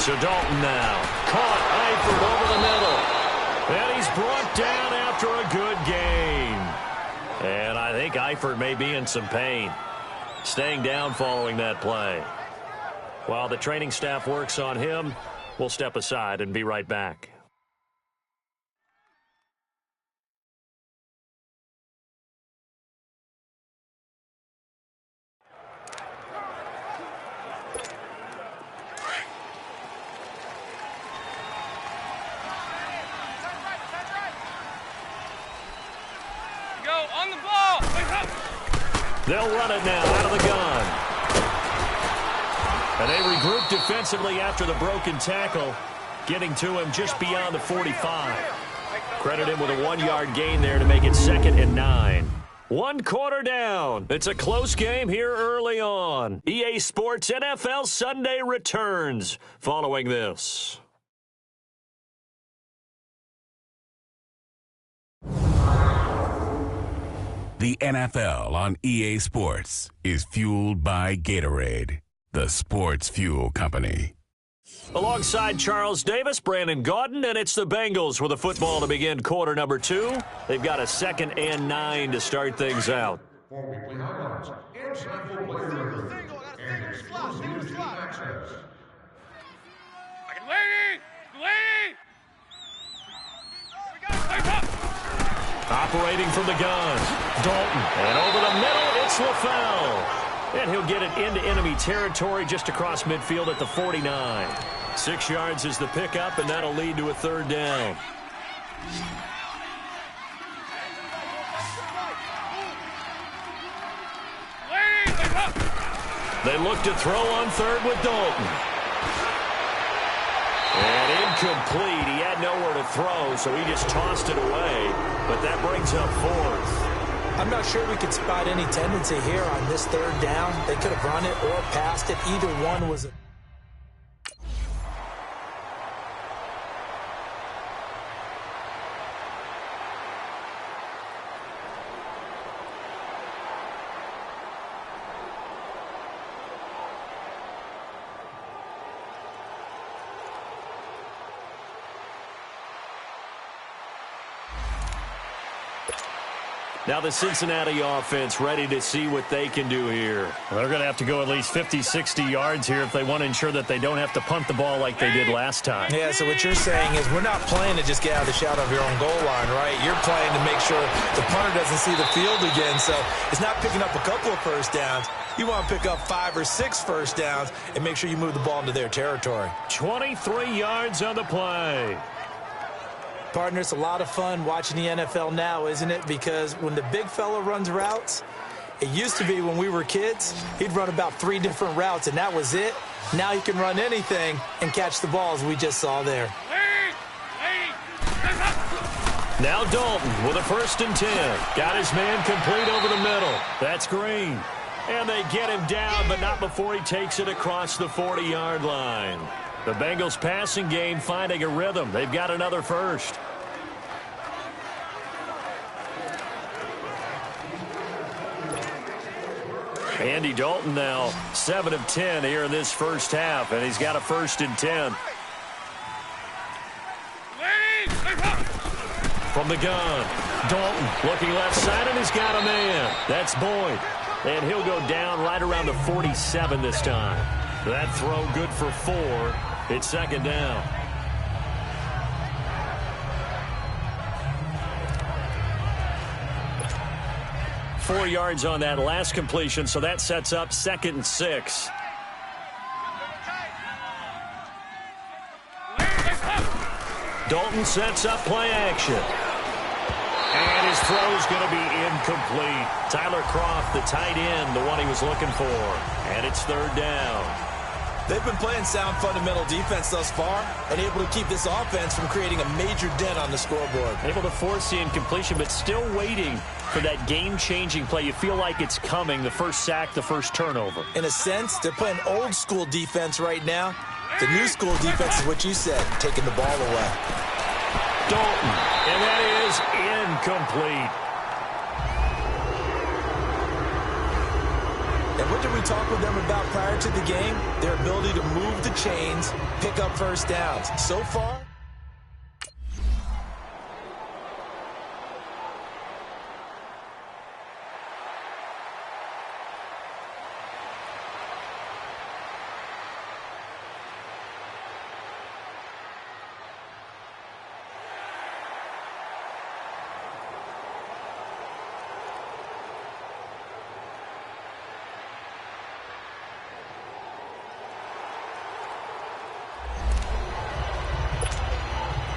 So Dalton now. Caught Eifert over the middle. And he's brought down after a good game. And I think Eifert may be in some pain. Staying down following that play. While the training staff works on him, we'll step aside and be right back. Go on the ball. They'll run it now out of the gun. And they regroup defensively after the broken tackle, getting to him just beyond the 45. Credit him with a 1-yard gain there to make it 2nd and 9. 1 quarter down. It's a close game here early on. EA Sports NFL Sunday returns following this. The NFL on EA Sports is fueled by Gatorade, the sports fuel company. Alongside Charles Davis, Brandon Gaudin, and it's the Bengals with a football to begin quarter number 2. They've got a 2nd and 9 to start things out. Operating from the gun, Dalton, and over the middle, it's LaFell. And he'll get it into enemy territory just across midfield at the 49. 6 yards is the pickup, and that'll lead to a 3rd down. They look to throw on 3rd with Dalton. And incomplete. He had nowhere to throw, so he just tossed it away. But that brings up 4th. I'm not sure we could spot any tendency here on this 3rd down. They could have run it or passed it. Either one was... Now the Cincinnati offense ready to see what they can do here. Well, they're going to have to go at least 50, 60 yards here if they want to ensure that they don't have to punt the ball like they did last time. Yeah, so what you're saying is we're not playing to just get out of the shadow of your own goal line, right? You're playing to make sure the punter doesn't see the field again. So it's not picking up a couple of first downs. You want to pick up 5 or 6 first downs and make sure you move the ball into their territory. 23 yards on the play. Partner, it's a lot of fun watching the NFL now, isn't it? Because when the big fella runs routes, it used to be when we were kids, he'd run about 3 different routes, and that was it. Now he can run anything and catch the balls we just saw there. Now Dalton with a 1st and 10. Got his man complete over the middle. That's Green. And they get him down, but not before he takes it across the 40-yard line. The Bengals passing game finding a rhythm. They've got another 1st. Andy Dalton now 7 of 10 here in this first half, and he's got a 1st and 10. From the gun, Dalton looking left side, and he's got a man. That's Boyd. And he'll go down right around the 47 this time. That throw good for 4. It's 2nd down. Four yards on that last completion, so that sets up 2nd and 6. Dalton sets up play action. And his throw's going to be incomplete. Tyler Kroft, the tight end, the one he was looking for. And it's third down. They've been playing sound fundamental defense thus far and able to keep this offense from creating a major dent on the scoreboard. Able to force the incompletion, but still waiting for that game-changing play. You feel like it's coming, the first sack, the first turnover. In a sense, they're playing old-school defense right now. The new-school defense is what you said, taking the ball away. Dalton, and that is incomplete. And what did we talk with them about prior to the game? Their ability to move the chains, pick up first downs. So far,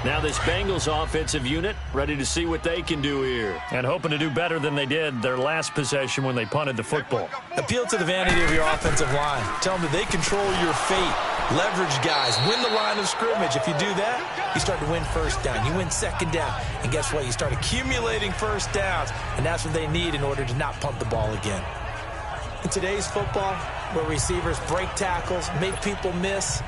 now this Bengals offensive unit ready to see what they can do here. And hoping to do better than they did their last possession when they punted the football. appeal to the vanity of your offensive line. Tell them that they control your fate. Leverage guys. Win the line of scrimmage. If you do that, you start to win first down. You win second down. And guess what? You start accumulating first downs. And that's what they need in order to not punt the ball again. In today's football, where receivers break tackles, make people miss,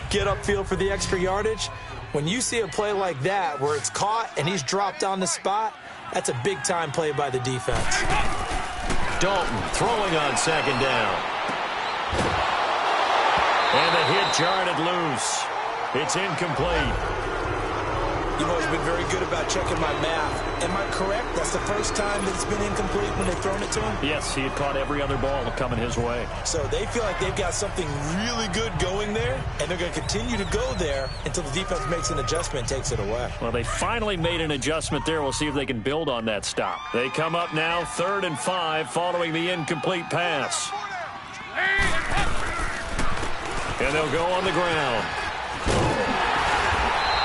get upfield for the extra yardage, when you see a play like that where it's caught and he's dropped on the spot, that's a big-time play by the defense. Dalton throwing on second down. And the hit jarred it loose. It's incomplete. You've always been very good about checking my math. Am I correct? That's the first time that it's been incomplete when they've thrown it to him? Yes, he had caught every other ball coming his way. So they feel like they've got something really good going there, and they're going to continue to go there until the defense makes an adjustment and takes it away. Well, they finally made an adjustment there. We'll see if they can build on that stop. They come up now 3rd and 5 following the incomplete pass. And they'll go on the ground.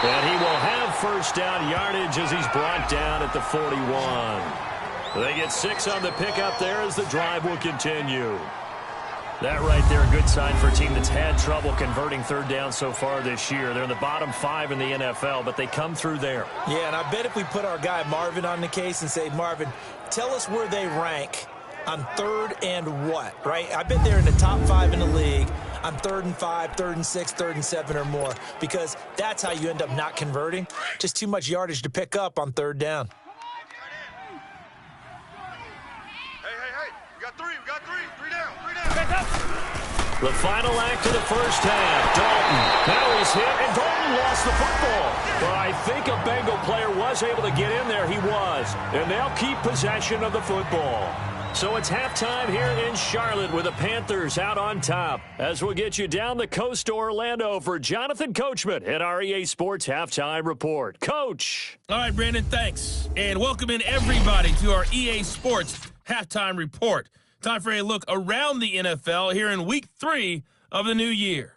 And he will have first down yardage as he's brought down at the 41. They get 6 on the pickup there as the drive will continue. That right there, a good sign for a team that's had trouble converting third down so far this year. They're in the bottom 5 in the NFL, but they come through there. Yeah, and I bet if we put our guy Marvin on the case and say, Marvin, tell us where they rank on 3rd and what, right? I bet they're in the top 5 in the league on 3rd and 5, 3rd and 6, 3rd and 7 or more, because that's how you end up not converting. Just too much yardage to pick up on 3rd down. Hey, we got 3 down. The final act of the first half. Dalton. Now he's hit, and Dalton lost the football. But I think a Bengal player was able to get in there. He was. And they'll keep possession of the football. So it's halftime here in Charlotte with the Panthers out on top. As we'll get you down the coast to Orlando for Jonathan Coachman at our EA Sports Halftime Report. Coach. All right, Brandon, thanks. And welcome in everybody to our EA Sports Halftime Report. Time for a look around the NFL here in Week 3 of the new year.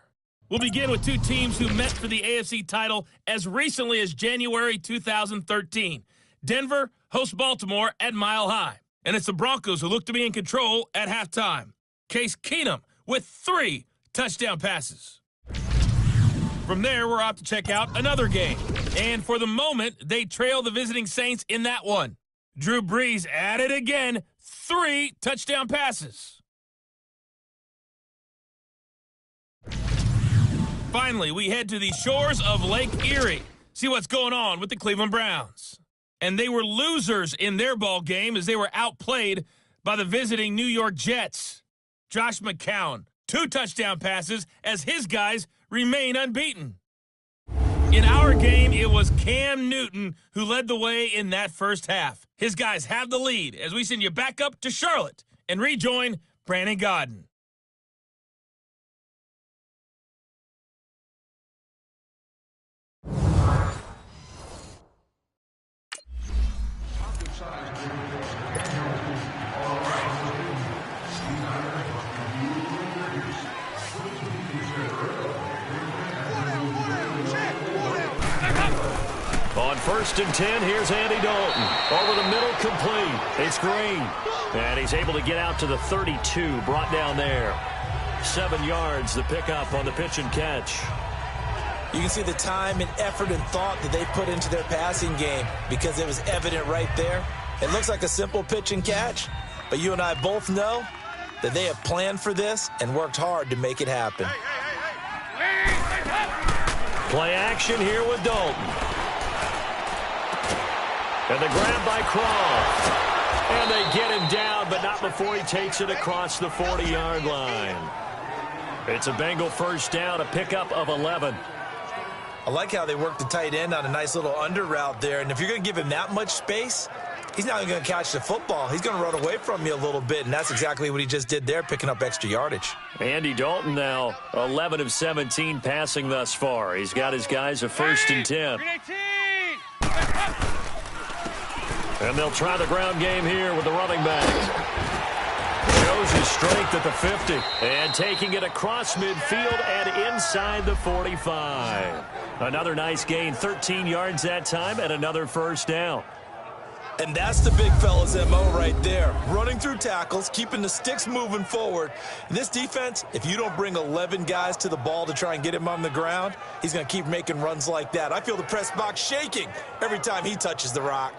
We'll begin with 2 teams who met for the AFC title as recently as January 2013. Denver hosts Baltimore at Mile High. And it's the Broncos who look to be in control at halftime. Case Keenum with 3 touchdown passes. From there, we're off to check out another game. And for the moment, they trail the visiting Saints in that one. Drew Brees at it again, 3 touchdown passes. Finally, we head to the shores of Lake Erie. See what's going on with the Cleveland Browns. And they were losers in their ball game as they were outplayed by the visiting New York Jets. Josh McCown, 2 touchdown passes as his guys remain unbeaten. In our game, it was Cam Newton who led the way in that first half. His guys have the lead as we send you back up to Charlotte and rejoin Brandon Godden. first and 10. Here's Andy Dalton. Over the middle, complete. It's Green. And he's able to get out to the 32, brought down there. 7 yards, the pickup on the pitch and catch. You can see the time and effort and thought that they put into their passing game because it was evident right there. It looks like a simple pitch and catch, but you and I both know that they have planned for this and worked hard to make it happen. Play action here with Dalton. And the grab by Croft. And they get him down, but not before he takes it across the 40-yard line. It's a Bengal first down, a pickup of 11. I like how they worked the tight end on a nice little under route there. And if you're going to give him that much space, he's not going to catch the football. He's going to run away from you a little bit, and that's exactly what he just did there, picking up extra yardage. Andy Dalton now 11 of 17 passing thus far. He's got his guys a first and 10. And they'll try the ground game here with the running back. Shows his strength at the 50. And taking it across midfield and inside the 45. Another nice gain, 13 yards that time, and another first down. And that's the big fella's MO right there. Running through tackles, keeping the sticks moving forward. In this defense, if you don't bring 11 guys to the ball to try and get him on the ground, he's going to keep making runs like that. I feel the press box shaking every time he touches the rock.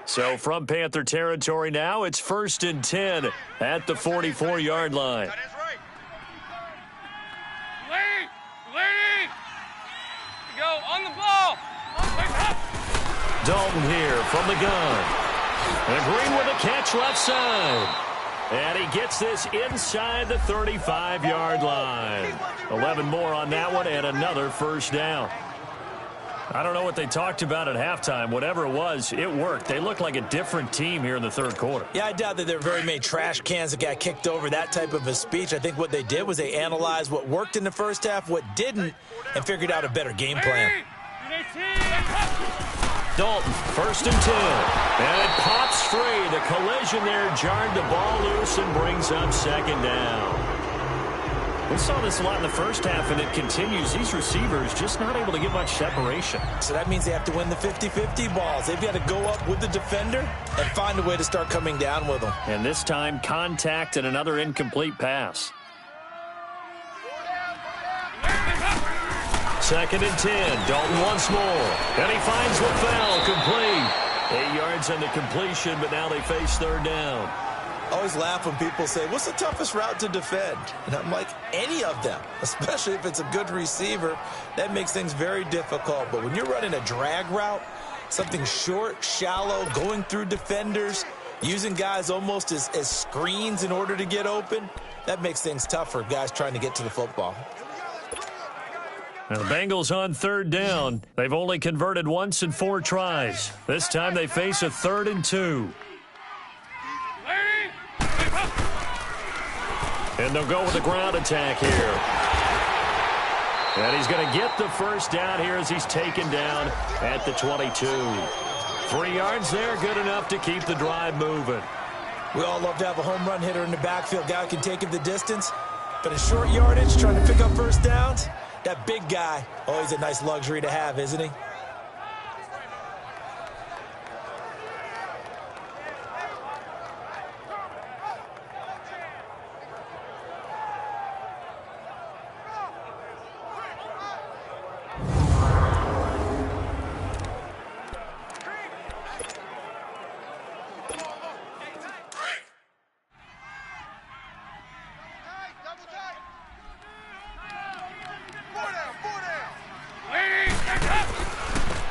So from Panther territory now, it's first and 10 at the 44-yard line. Go on the ball. Dalton here from the gun. And Green with a catch left side. And he gets this inside the 35-yard line. 11 more on that one and another first down. I don't know what they talked about at halftime. Whatever it was, it worked. They look like a different team here in the third quarter. Yeah, I doubt that there were very many trash cans that got kicked over, that type of a speech. I think what they did was they analyzed what worked in the first half, what didn't, and figured out a better game plan. Dalton, first and 10. And it pops free. The collision there jarred the ball loose and brings up second down. We saw this a lot in the first half, and it continues. These receivers just not able to get much separation. So that means they have to win the 50-50 balls. They've got to go up with the defender and find a way to start coming down with them. And this time, contact and another incomplete pass. Second and 10. Dalton once more. And he finds LaFell complete. 8 yards on the completion, but now they face third down. I always laugh when people say, what's the toughest route to defend? And I'm like, any of them, especially if it's a good receiver. That makes things very difficult. But when you're running a drag route, something short, shallow, going through defenders, using guys almost as screens in order to get open, that makes things tough for guys trying to get to the football. Now the Bengals on third down. They've only converted once in 4 tries. This time they face a 3rd and 2. And they'll go with the ground attack here. And he's going to get the first down here as he's taken down at the 22. 3 yards there, good enough to keep the drive moving. We all love to have a home run hitter in the backfield. Guy who can take it the distance. But in short yardage, trying to pick up first downs, that big guy, always a nice luxury to have, isn't he?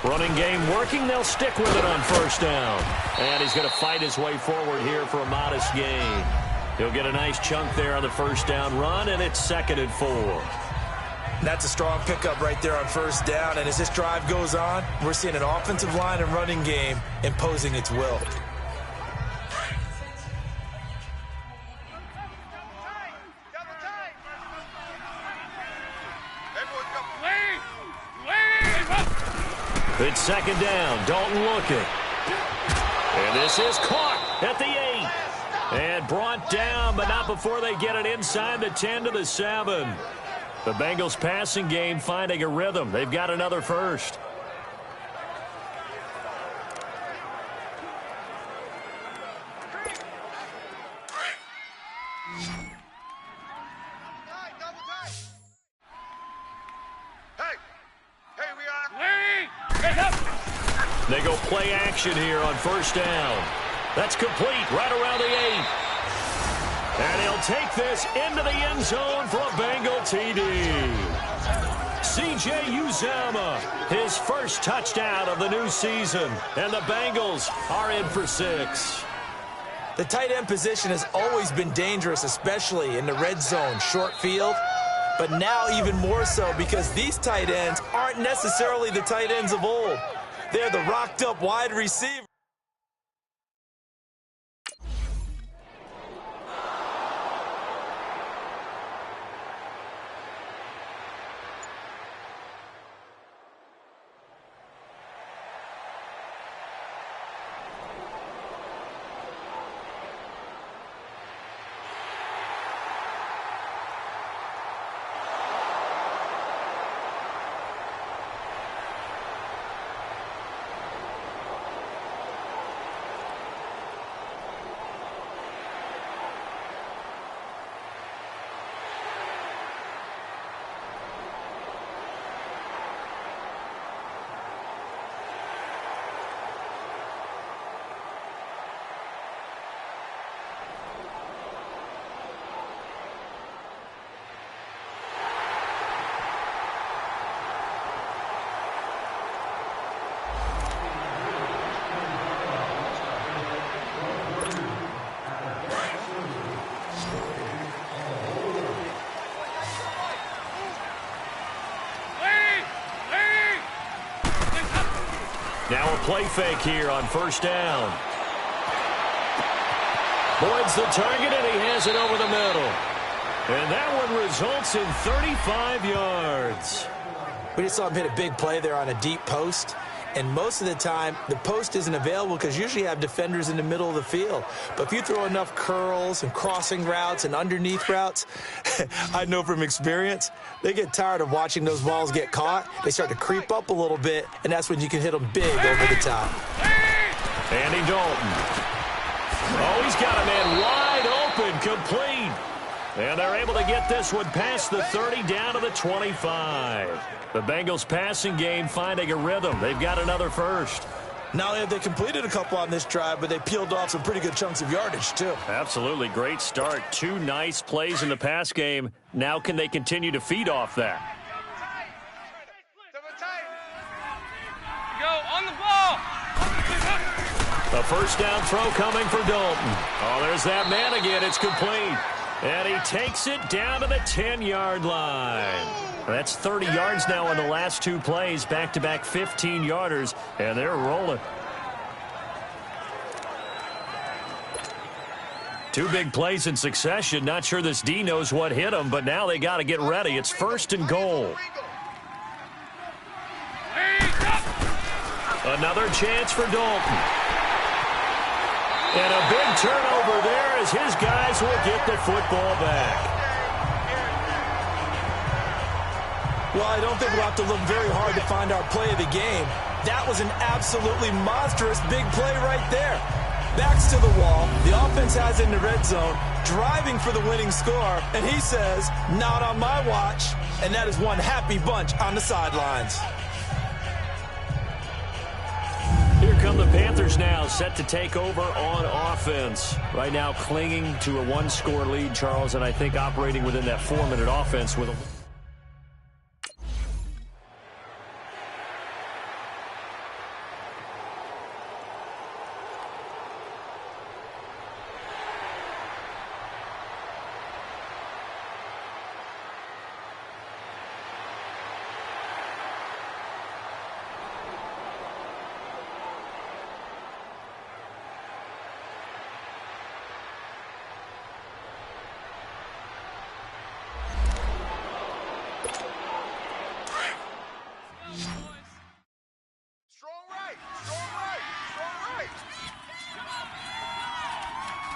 Running game working. They'll stick with it on first down. And he's going to fight his way forward here for a modest gain. He'll get a nice chunk there on the first down run, and it's 2nd and 4. That's a strong pickup right there on first down. And as this drive goes on, we're seeing an offensive line and running game imposing its will. It's 2nd down. Dalton looking. And this is caught at the 8. And brought down, but not before they get it inside the 10 to the 7. The Bengals passing game finding a rhythm. They've got another first. They go play action here on first down. That's complete right around the 8. And he'll take this into the end zone for a Bengal TD. C.J. Uzomah, his first touchdown of the new season. And the Bengals are in for 6. The tight end position has always been dangerous, especially in the red zone, short field. But now even more so because these tight ends aren't necessarily the tight ends of old. They're the rocked-up wide receiver. Now a play fake here on first down. Boyd's the target, and he has it over the middle. And that one results in 35 yards. We just saw him hit a big play there on a deep post. And most of the time, the post isn't available because usually you have defenders in the middle of the field. But if you throw enough curls and crossing routes and underneath routes, I know from experience, they get tired of watching those balls get caught. They start to creep up a little bit, and that's when you can hit them big over the top. Andy Dalton. Oh, he's got a man wide open, complete. And they're able to get this one past the 30 down to the 25. The Bengals passing game finding a rhythm. They've got another first. Not only have they completed a couple on this drive, but they peeled off some pretty good chunks of yardage, too. Absolutely great start. 2 nice plays in the pass game. Now can they continue to feed off that? Go on the ball. A first down throw coming for Dalton. Oh, there's that man again. It's complete. And he takes it down to the 10-yard line. That's 30 yards now in the last 2 plays, back-to-back 15-yarders, and they're rolling. 2 big plays in succession. Not sure this D knows what hit him, but now they got to get ready. It's 1st and goal. Another chance for Dalton. And a big turnover there as his guys will get the football back. Well, I don't think we'll have to look very hard to find our play of the game. That was an absolutely monstrous big play right there. Backs to the wall. The offense has it in the red zone, driving for the winning score. And he says, not on my watch. And that is one happy bunch on the sidelines. Here come the Panthers now, set to take over on offense. Right now clinging to a 1-score lead, Charles, and I think operating within that 4-minute offense with a...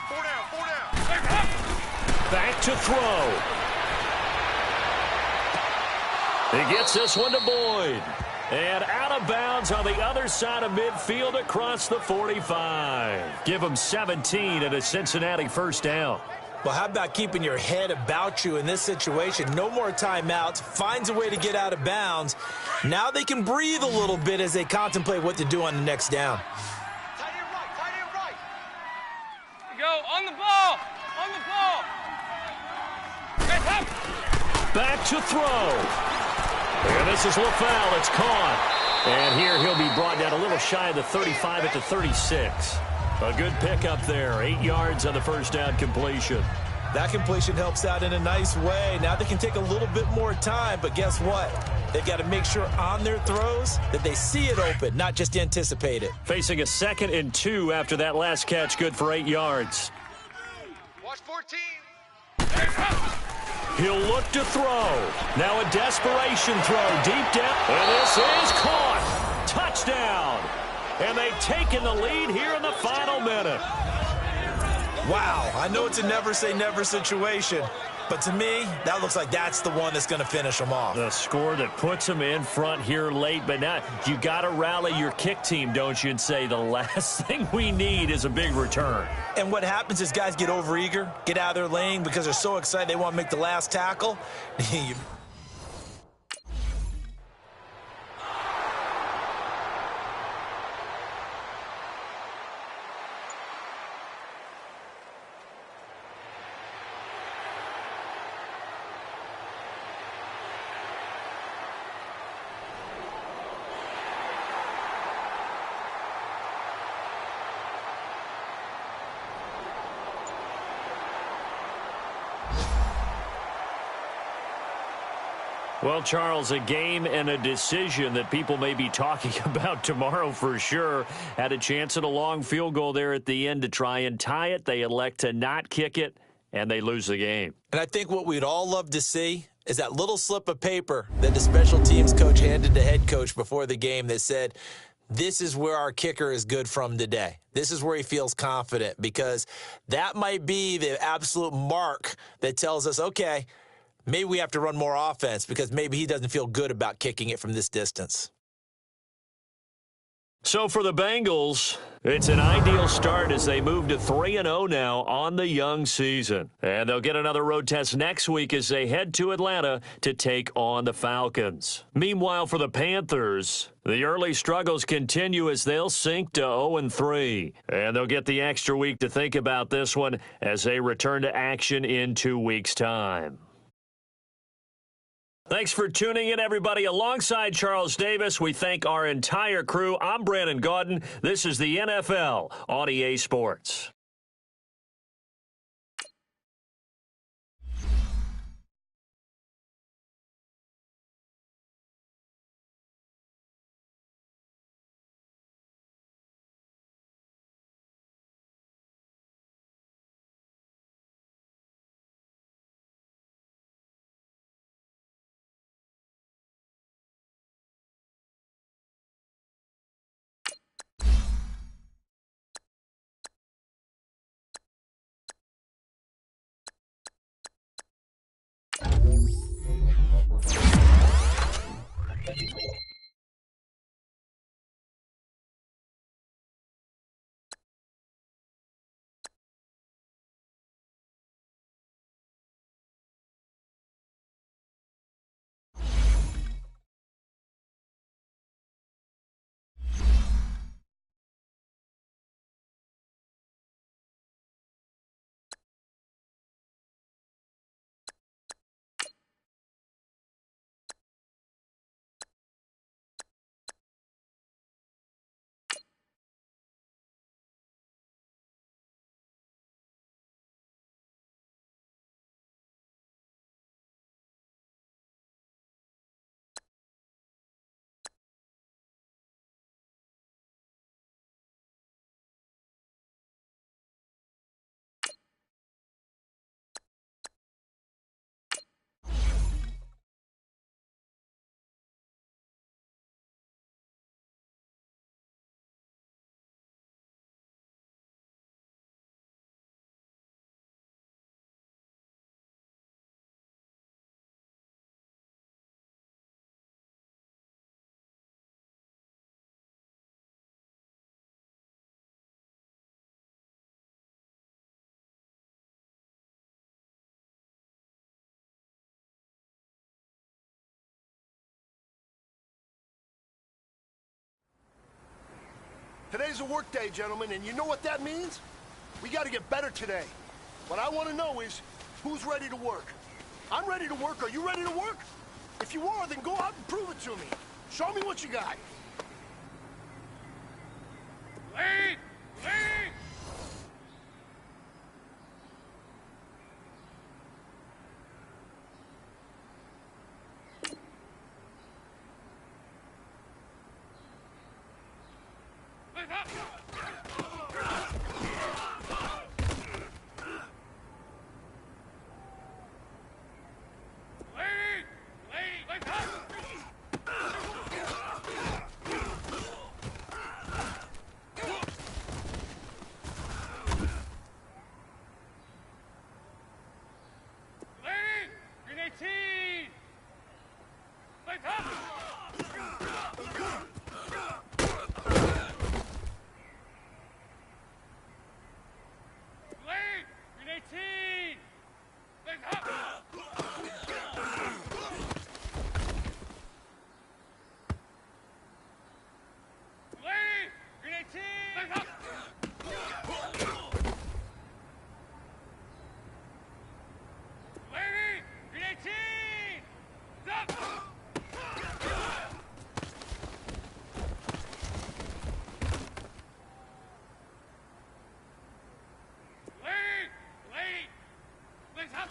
Four down. Back to throw. He gets this one to Boyd. And out of bounds on the other side of midfield across the 45. Give him 17 and a Cincinnati first down. Well, how about keeping your head about you in this situation? No more timeouts. Finds a way to get out of bounds. Now they can breathe a little bit as they contemplate what to do on the next down. Tight end right, tight end right. You go, on the ball, on the ball. Hey, hop. Back to throw. And this is LaFell. It's caught. And here he'll be brought down a little shy of the 35 at the 36. A good pickup there. 8 yards on the first down completion. That completion helps out in a nice way. Now they can take a little bit more time, but guess what? They've got to make sure on their throws that they see it open, not just anticipate it. Facing a 2nd and 2 after that last catch, good for 8 yards. Watch 14. He'll look to throw. Now a desperation throw deep down. And this is caught. Touchdown. And they've taken the lead here in the final minute. Wow, I know it's a never-say-never situation, but to me, that looks like that's the one that's going to finish them off. The score that puts them in front here late, but now you got to rally your kick team, don't you, and say the last thing we need is a big return. And what happens is guys get overeager, get out of their lane because they're so excited they want to make the last tackle. Well, Charles, a game and a decision that people may be talking about tomorrow for sure. Had a chance at a long field goal there at the end to try and tie it. They elect to not kick it, and they lose the game. And I think what we'd all love to see is that little slip of paper that the special teams coach handed the head coach before the game that said, this is where our kicker is good from today. This is where he feels confident, because that might be the absolute mark that tells us, okay, maybe we have to run more offense because maybe he doesn't feel good about kicking it from this distance. So for the Bengals, it's an ideal start as they move to 3-0 now on the young season. And they'll get another road test next week as they head to Atlanta to take on the Falcons. Meanwhile, for the Panthers, the early struggles continue as they'll sink to 0-3. And they'll get the extra week to think about this one as they return to action in 2 weeks' time. Thanks for tuning in, everybody. Alongside Charles Davis, we thank our entire crew. I'm Brandon Gaudin. This is the NFL on EA Sports. Today's a work day, gentlemen, and you know what that means? We got to get better today. What I want to know is, who's ready to work? I'm ready to work. Are you ready to work? If you are, then go out and prove it to me. Show me what you got. Lead! Lead! Lead up! Lead! Lead! Lead up! Lead! Green 18! Lead up! Lead! Green 18! Lead up! Lead! Green 18! Lead up! Lead! Green 18! Up! Lead! Lead! Lead up!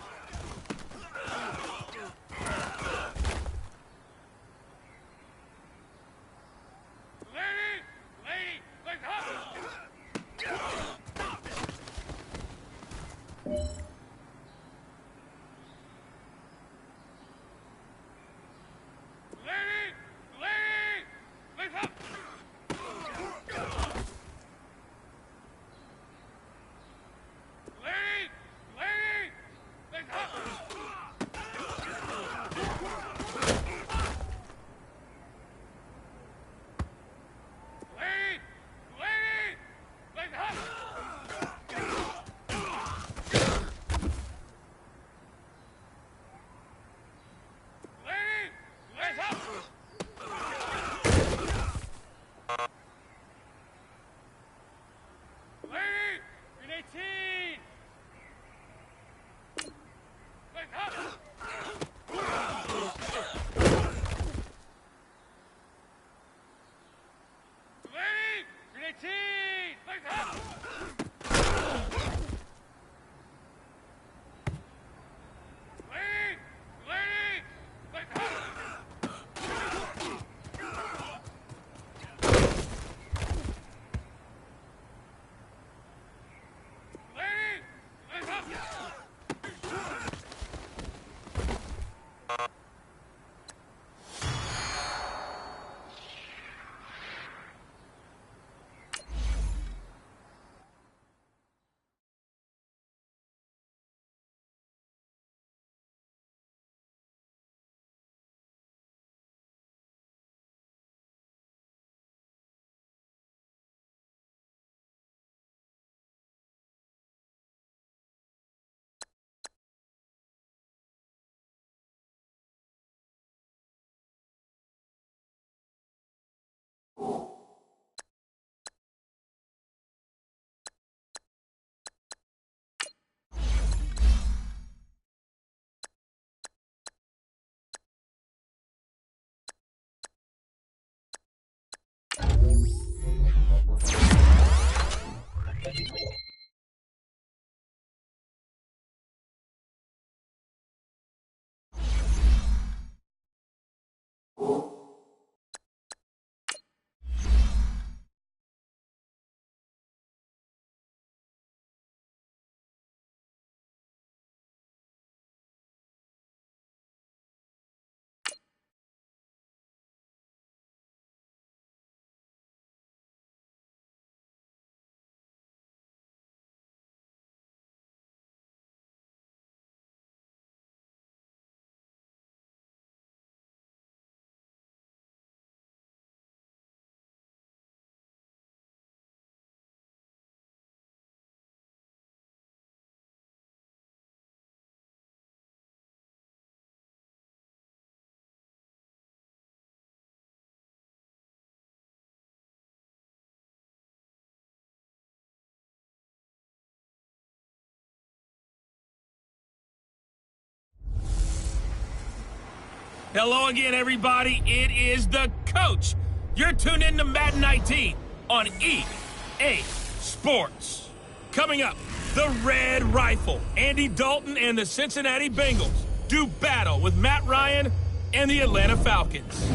Hello again, everybody. It is the coach. You're tuned in to Madden 19 on EA Sports. Coming up, the Red Rifle, Andy Dalton and the Cincinnati Bengals do battle with Matt Ryan and the Atlanta Falcons.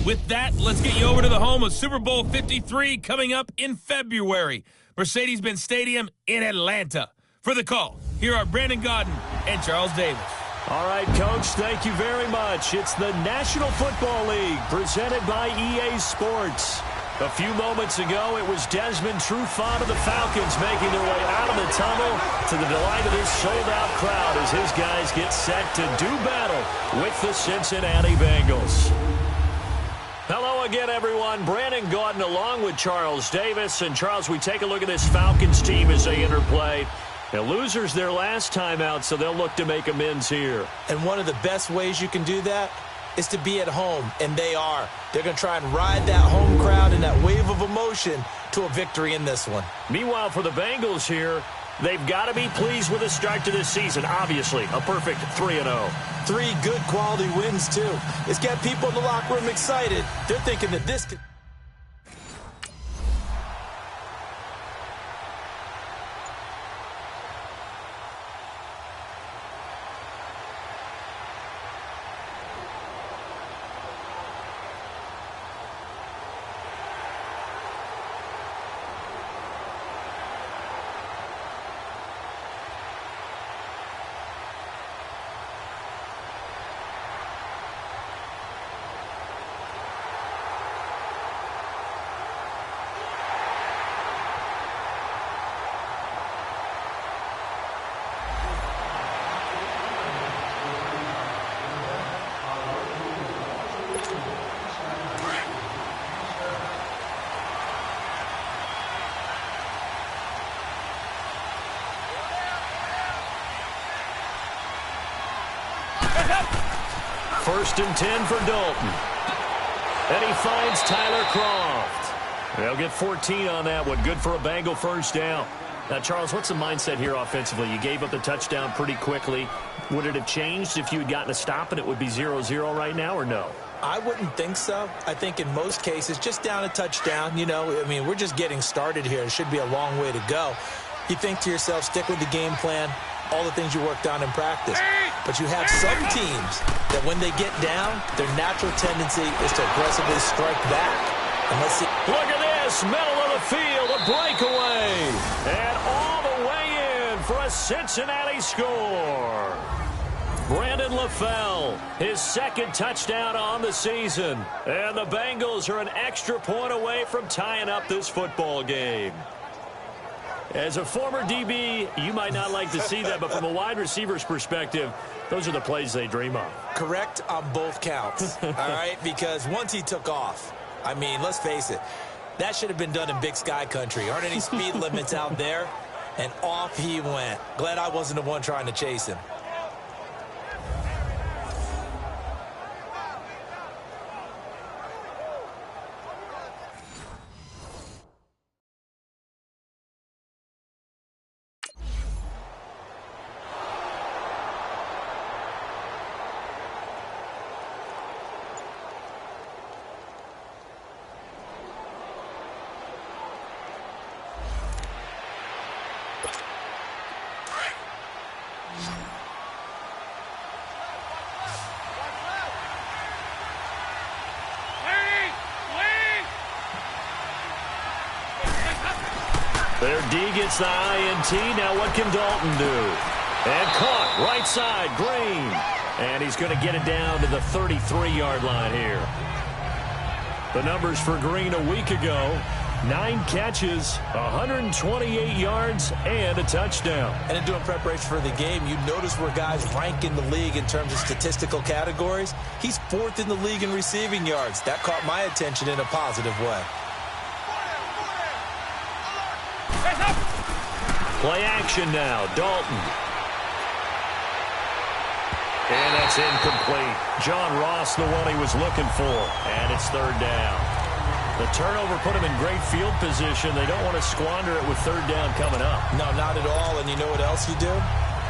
With that, let's get you over to the home of Super Bowl 53 coming up in February. Mercedes-Benz Stadium in Atlanta. For the call, here are Brandon Gaudin and Charles Davis. All right, Coach, thank you very much. It's the National Football League presented by EA Sports. A few moments ago, it was Desmond Trufant of the Falcons making their way out of the tunnel to the delight of this sold-out crowd as his guys get set to do battle with the Cincinnati Bengals. Hello again, everyone. Brandon Gaudin along with Charles Davis. And, Charles, we take a look at this Falcons team as they interplay. The losers their last time out, so they'll look to make amends here. And one of the best ways you can do that is to be at home, and they are. They're going to try and ride that home crowd and that wave of emotion to a victory in this one. Meanwhile, for the Bengals here, they've got to be pleased with the start to this season. Obviously, a perfect 3-0. 3 good quality wins, too. It's got people in the locker room excited. They're thinking that this could... First and 10 for Dalton. And he finds Tyler Kroft. They'll get 14 on that one. Good for a Bengal first down. Now, Charles, what's the mindset here offensively? You gave up the touchdown pretty quickly. Would it have changed if you had gotten a stop and it would be 0-0 right now, or no? I wouldn't think so. I think in most cases, just down a touchdown, you know, I mean, we're just getting started here. It should be a long way to go. You think to yourself, stick with the game plan, all the things you worked on in practice. But you have some teams that when they get down, their natural tendency is to aggressively strike back. And let's see. Look at this, middle of the field, a breakaway. And all the way in for a Cincinnati score. Brandon LaFell, his second touchdown on the season. And the Bengals are an extra point away from tying up this football game. As a former DB, you might not like to see that, but from a wide receiver's perspective, those are the plays they dream of. Correct on both counts, all right? Because once he took off, I mean, let's face it, that should have been done in Big Sky country. Aren't any speed limits out there? And off he went. Glad I wasn't the one trying to chase him. Their D gets the INT. Now what can Dalton do? And caught right side, Green. And he's going to get it down to the 33-yard line here. The numbers for Green a week ago: 9 catches, 128 yards, and a touchdown. And in doing preparation for the game, you notice where guys rank in the league in terms of statistical categories. He's 4th in the league in receiving yards. That caught my attention in a positive way. Play action now, Dalton. And that's incomplete. John Ross, the one he was looking for. And it's 3rd down. The turnover put him in great field position. They don't want to squander it with 3rd down coming up. No, not at all. And you know what else you do?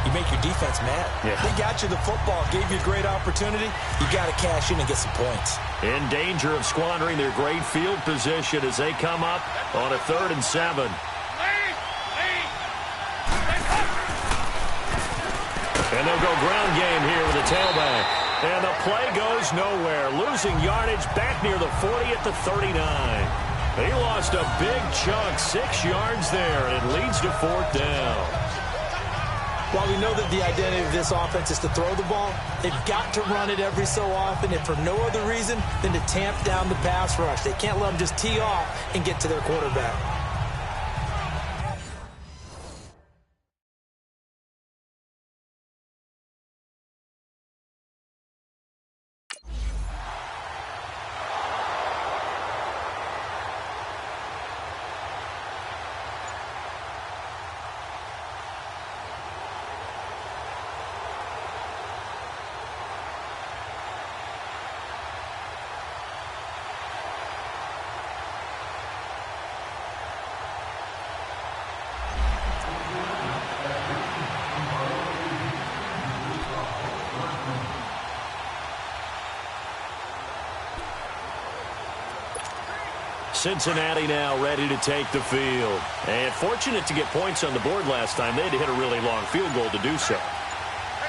you make your defense mad. Yeah. They got you the football, gave you a great opportunity. You got to cash in and get some points. In danger of squandering their great field position as they come up on a 3rd and 7. And they'll go ground game here with a tailback. And the play goes nowhere. Losing yardage back near the 40 at the 39. He lost a big chunk, 6 yards there, and it leads to 4th down. While we know that the identity of this offense is to throw the ball, they've got to run it every so often, if for no other reason than to tamp down the pass rush. They can't let them just tee off and get to their quarterback. Cincinnati now ready to take the field. And fortunate to get points on the board last time. They had to hit a really long field goal to do so.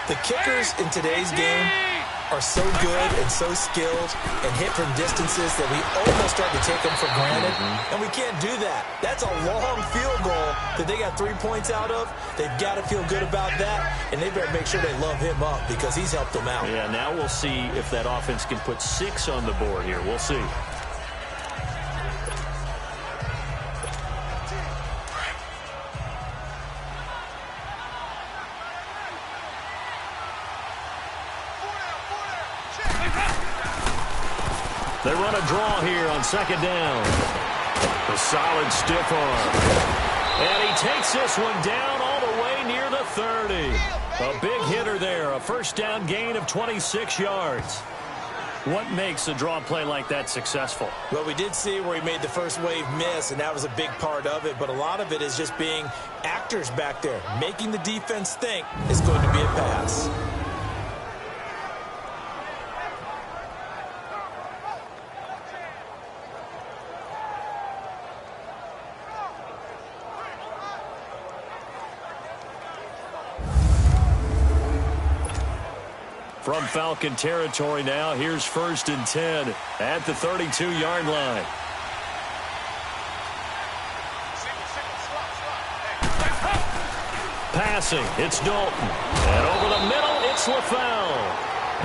The kickers in today's game are so good and so skilled and hit from distances that we almost start to take them for granted. And we can't do that. That's a long field goal that they got 3 points out of. They've got to feel good about that, and they better make sure they love him up because he's helped them out. Yeah, now we'll see if that offense can put 6 on the board here. We'll see. They run a draw here on 2nd down. A solid stiff arm. And he takes this one down all the way near the 30. A big hitter there. A 1st down gain of 26 yards. What makes a draw play like that successful? Well, we did see where he made the first wave miss, and that was a big part of it. But a lot of it is just being actors back there, making the defense think it's going to be a pass. From Falcon territory now, here's 1st and 10 at the 32-yard line. Passing, it's Dalton. And over the middle, it's LaFell.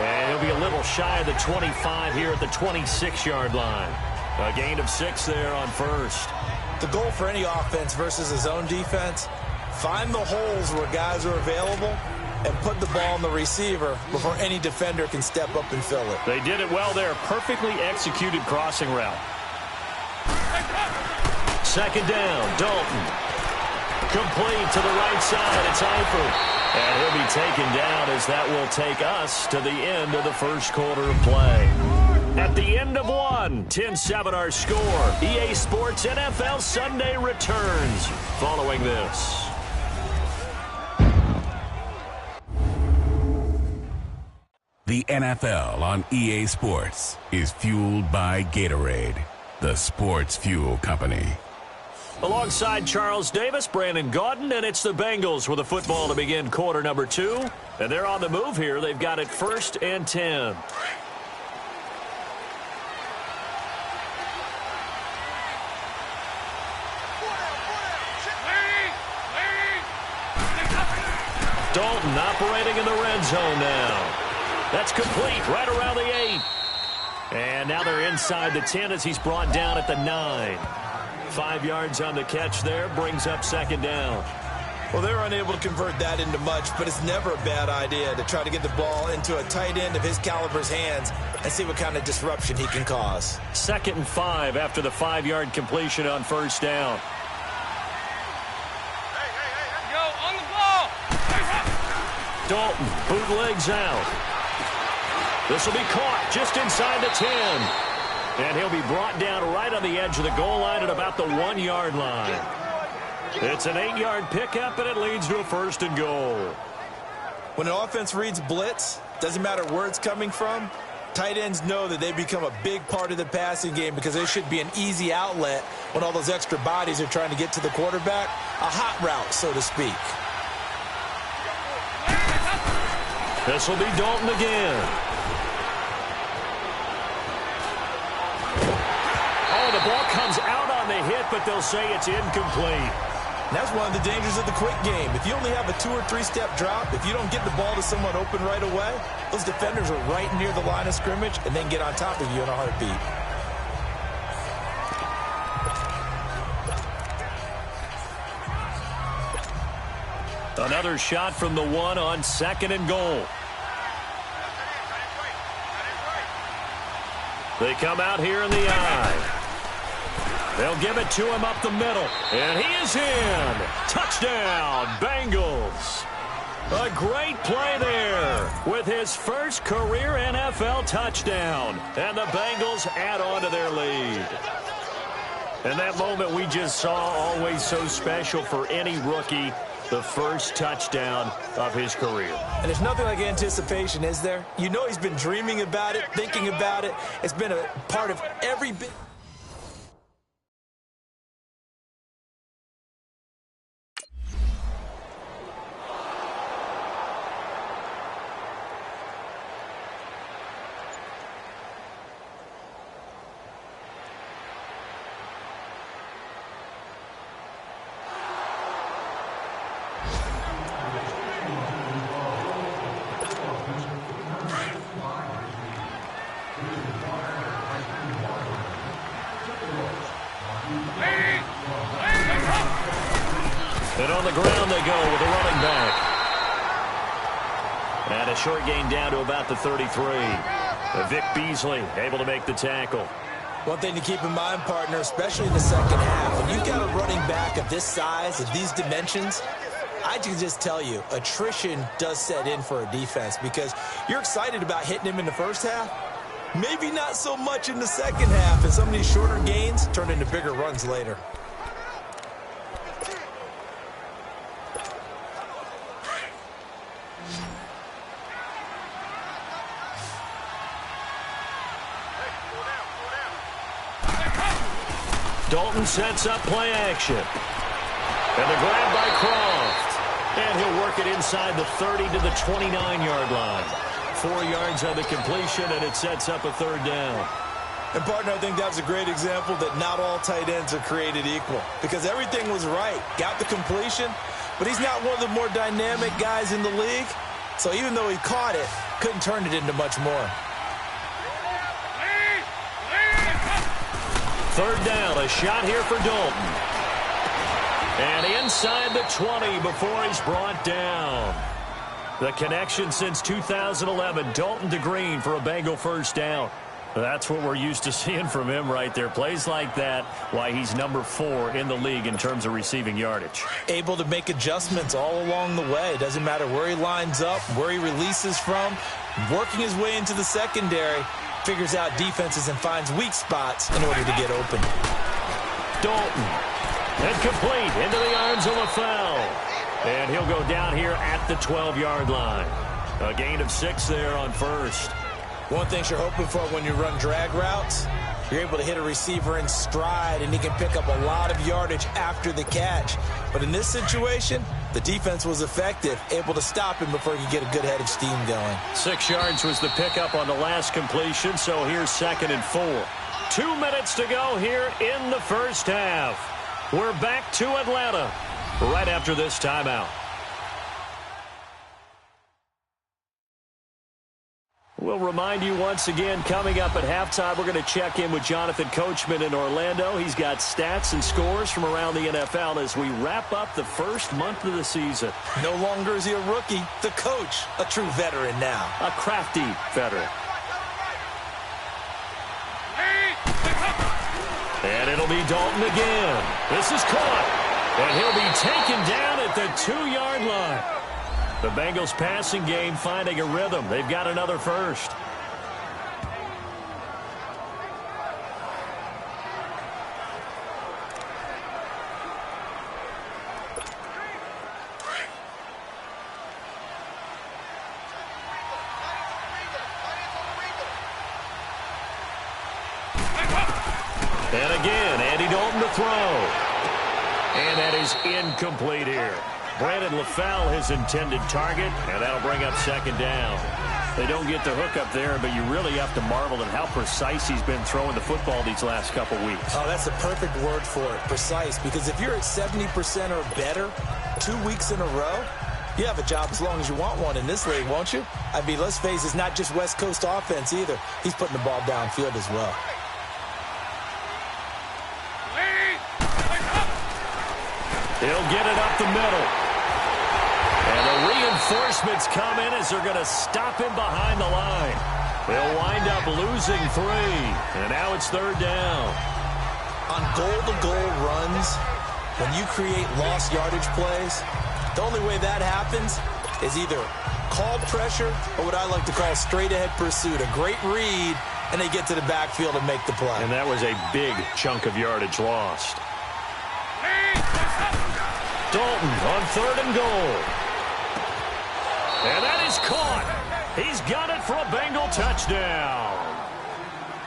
And he'll be a little shy of the 25 here at the 26-yard line. A gain of 6 there on 1st. The goal for any offense versus his own defense, find the holes where guys are available and put the ball on the receiver before any defender can step up and fill it. They did it well there. Perfectly executed crossing route. 2nd down, Dalton. Complete to the right side. It's Eifert. And he'll be taken down as that will take us to the end of the 1st quarter of play. At the end of one, 10-7 our score. EA Sports NFL Sunday returns following this. The NFL on EA Sports is fueled by Gatorade, the sports fuel company. Alongside Charles Davis, Brandon Gaudin, and it's the Bengals with the football to begin quarter number 2. And they're on the move here. They've got it 1st and 10. Dalton operating in the red zone now. That's complete right around the 8. And now they're inside the 10 as he's brought down at the 9. 5 yards on the catch there, brings up 2nd down. Well, they were unable to convert that into much, but it's never a bad idea to try to get the ball into a tight end of his caliber's hands and see what kind of disruption he can cause. 2nd and 5 after the 5-yard completion on 1st down. Go on the ball. Dalton bootlegs out. This will be caught just inside the 10. And he'll be brought down right on the edge of the goal line at about the 1-yard line. It's an 8-yard pickup, and it leads to a 1st and goal. When an offense reads blitz, doesn't matter where it's coming from, tight ends know that they become a big part of the passing game because they should be an easy outlet when all those extra bodies are trying to get to the quarterback. A hot route, so to speak. This will be Dalton again. Oh, the ball comes out on the hit, but they'll say it's incomplete. That's one of the dangers of the quick game. If you only have a 2- or 3-step drop, if you don't get the ball to someone open right away, those defenders are right near the line of scrimmage and then get on top of you in a heartbeat. Another shot from the 1 on 2nd and goal. They come out here in the eye. They'll give it to him up the middle. And he is in. Touchdown, Bengals. A great play there with his first career NFL touchdown. And the Bengals add on to their lead. And that moment we just saw, always so special for any rookie. The first touchdown of his career. And there's nothing like anticipation, is there? You know he's been dreaming about it, thinking about it. It's been a part of every bit. And on the ground they go with a running back. And a short gain down to about the 33. Vic Beasley able to make the tackle. One thing to keep in mind, partner, especially in the second half, when you've got a running back of this size, of these dimensions, I can just tell you, attrition does set in for a defense because you're excited about hitting him in the first half. Maybe not so much in the second half, and some of these shorter gains turn into bigger runs later. Dalton sets up play action. And the grab by Croft. And he'll work it inside the 30 to the 29-yard line. 4 yards on the completion, and it sets up a 3rd down. And, partner, I think that was a great example that not all tight ends are created equal. Because everything was right. Got the completion, but he's not one of the more dynamic guys in the league. So even though he caught it, couldn't turn it into much more. 3rd down, a shot here for Dalton. And inside the 20 before he's brought down. The connection since 2011, Dalton to Green for a Bengal 1st down. That's what we're used to seeing from him right there. Plays like that, why he's number 4 in the league in terms of receiving yardage. Able to make adjustments all along the way. Doesn't matter where he lines up, where he releases from. Working his way into the secondary. Figures out defenses and finds weak spots in order to get open. Dalton. And complete into the arms of LaFell. And he'll go down here at the 12-yard line. A gain of 6 there on 1st. One thing you're hoping for when you run drag routes, you're able to hit a receiver in stride, and he can pick up a lot of yardage after the catch. But in this situation, the defense was effective, able to stop him before he could get a good head of steam going. 6 yards was the pickup on the last completion, so here's 2nd and 4. 2 minutes to go here in the first half. We're back to Atlanta right after this timeout. We'll remind you once again, coming up at halftime, we're going to check in with Jonathan Coachman in Orlando. He's got stats and scores from around the NFL as we wrap up the first month of the season. No longer is he a rookie, the coach, a true veteran now. A crafty veteran. And it'll be Dalton again. This is caught. And he'll be taken down at the 2-yard line. The Bengals passing game finding a rhythm. They've got another first. throw. And that is incomplete here. Brandon LaFell, his intended target, and that'll bring up second down. They don't get the hook up there, but you really have to marvel at how precise he's been throwing the football these last couple weeks. Oh, that's the perfect word for it, precise, because if you're at 70% or better 2 weeks in a row, you have a job as long as you want one in this league, won't you? I mean, let's face it, it's not just West Coast offense either. He's putting the ball downfield as well. He'll get it up the middle. And the reinforcements come in as they're going to stop him behind the line. They'll wind up losing 3. And now it's third down. On goal-to-goal runs, when you create lost yardage plays, the only way that happens is either called pressure or what I like to call straight-ahead pursuit. A great read, and they get to the backfield and make the play. And that was a big chunk of yardage lost. Dalton on 3rd and goal. And that is caught. He's got it for a Bengal touchdown.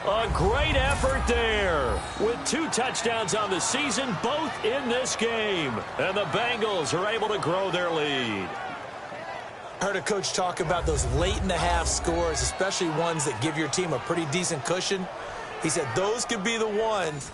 A great effort there. With 2 touchdowns on the season, both in this game. And the Bengals are able to grow their lead. I heard a coach talk about those late-in-the-half scores, especially ones that give your team a pretty decent cushion. He said those could be the ones.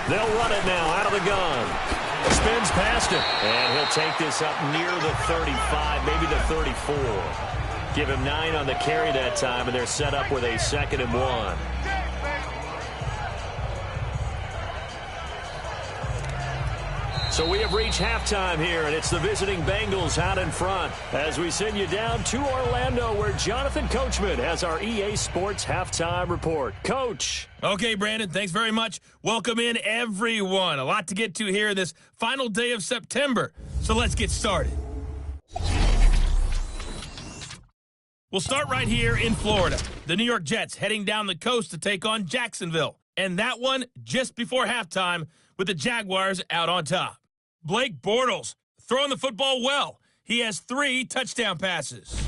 They'll run it now out of the gun. Spins past him. And he'll take this up near the 35, maybe the 34. Give him 9 on the carry that time, and they're set up with a 2nd and 1. So we have reached halftime here, and it's the visiting Bengals out in front as we send you down to Orlando, where Jonathan Coachman has our EA Sports halftime report. Coach. Okay, Brandon, thanks very much. Welcome in, everyone. A lot to get to here this final day of September, so let's get started. We'll start right here in Florida. The New York Jets heading down the coast to take on Jacksonville, and that one just before halftime with the Jaguars out on top. Blake Bortles throwing the football well. He has 3 touchdown passes.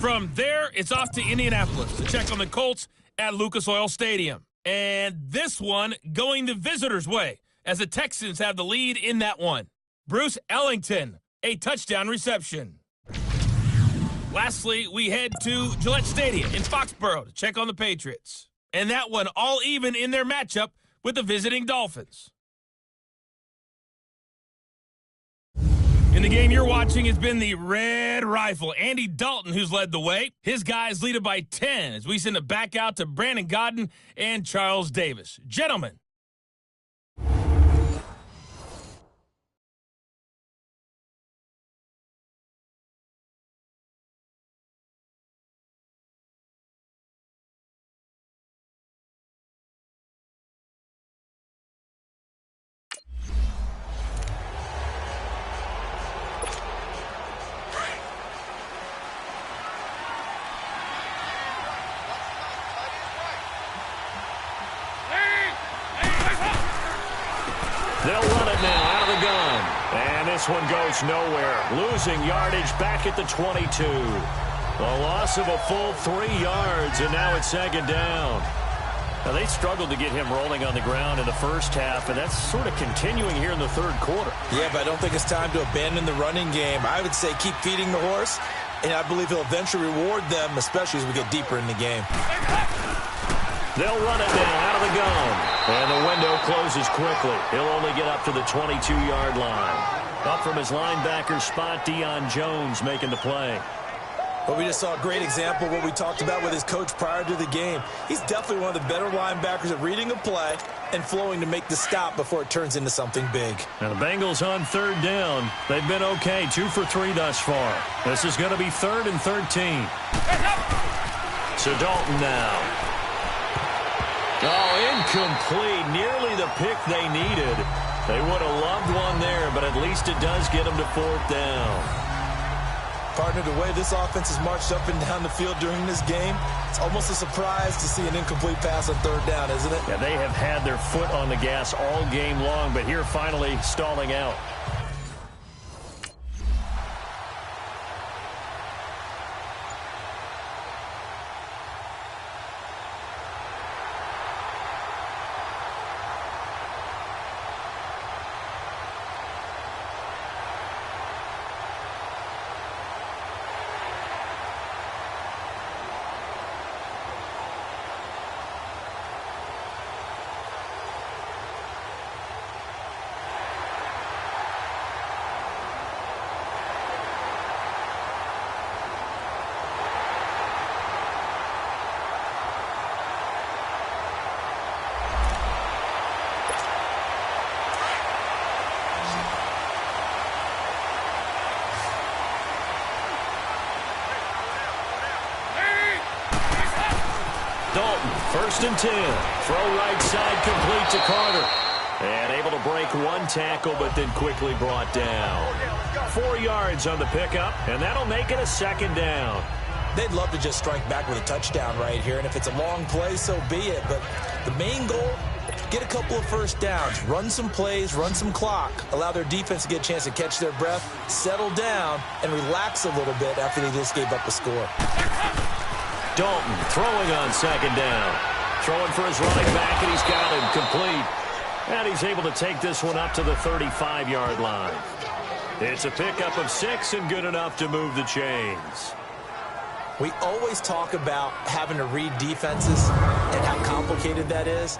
From there, it's off to Indianapolis to check on the Colts at Lucas Oil Stadium. And this one going the visitors' way as the Texans have the lead in that one. Bruce Ellington, a touchdown reception. Lastly, we head to Gillette Stadium in Foxborough to check on the Patriots. And that one all even in their matchup with the visiting Dolphins. In the game you're watching, it's been the Red Rifle, Andy Dalton, who's led the way. His guys lead it by 10 as we send it back out to Brandon Godden and Charles Davis. Gentlemen. They'll run it now out of the gun. And this one goes nowhere. Losing yardage back at the 22. A loss of a full 3 yards, and now it's 2nd down. Now, they struggled to get him rolling on the ground in the first half, and that's sort of continuing here in the 3rd quarter. Yeah, but I don't think it's time to abandon the running game. I would say keep feeding the horse, and I believe he'll eventually reward them, especially as we get deeper in the game. They'll run it now out of the gun. And the window closes quickly. He'll only get up to the 22-yard line. Up from his linebacker spot, Deion Jones making the play. Well, we just saw a great example of what we talked about with his coach prior to the game. He's definitely one of the better linebackers at reading a play and flowing to make the stop before it turns into something big. And the Bengals on third down. They've been okay, 2 for 3 thus far. This is going to be 3rd and 13. So Dalton now. Oh, incomplete. Nearly the pick they needed. They would have loved one there, but at least it does get them to 4th down. Partner, the way this offense has marched up and down the field during this game, it's almost a surprise to see an incomplete pass on 3rd down, isn't it? Yeah, they have had their foot on the gas all game long, but here finally stalling out. Dalton, 1st and 10. Throw right side complete to Carter. And able to break one tackle, but then quickly brought down. 4 yards on the pickup, and that'll make it a 2nd down. They'd love to just strike back with a touchdown right here, and if it's a long play, so be it. But the main goal, get a couple of 1st downs, run some plays, run some clock, allow their defense to get a chance to catch their breath, settle down, and relax a little bit after they just gave up a score. Dalton throwing on 2nd down. Throwing for his running back, and he's got him complete. And he's able to take this one up to the 35-yard line. It's a pickup of 6 and good enough to move the chains. We always talk about having to read defenses and how complicated that is.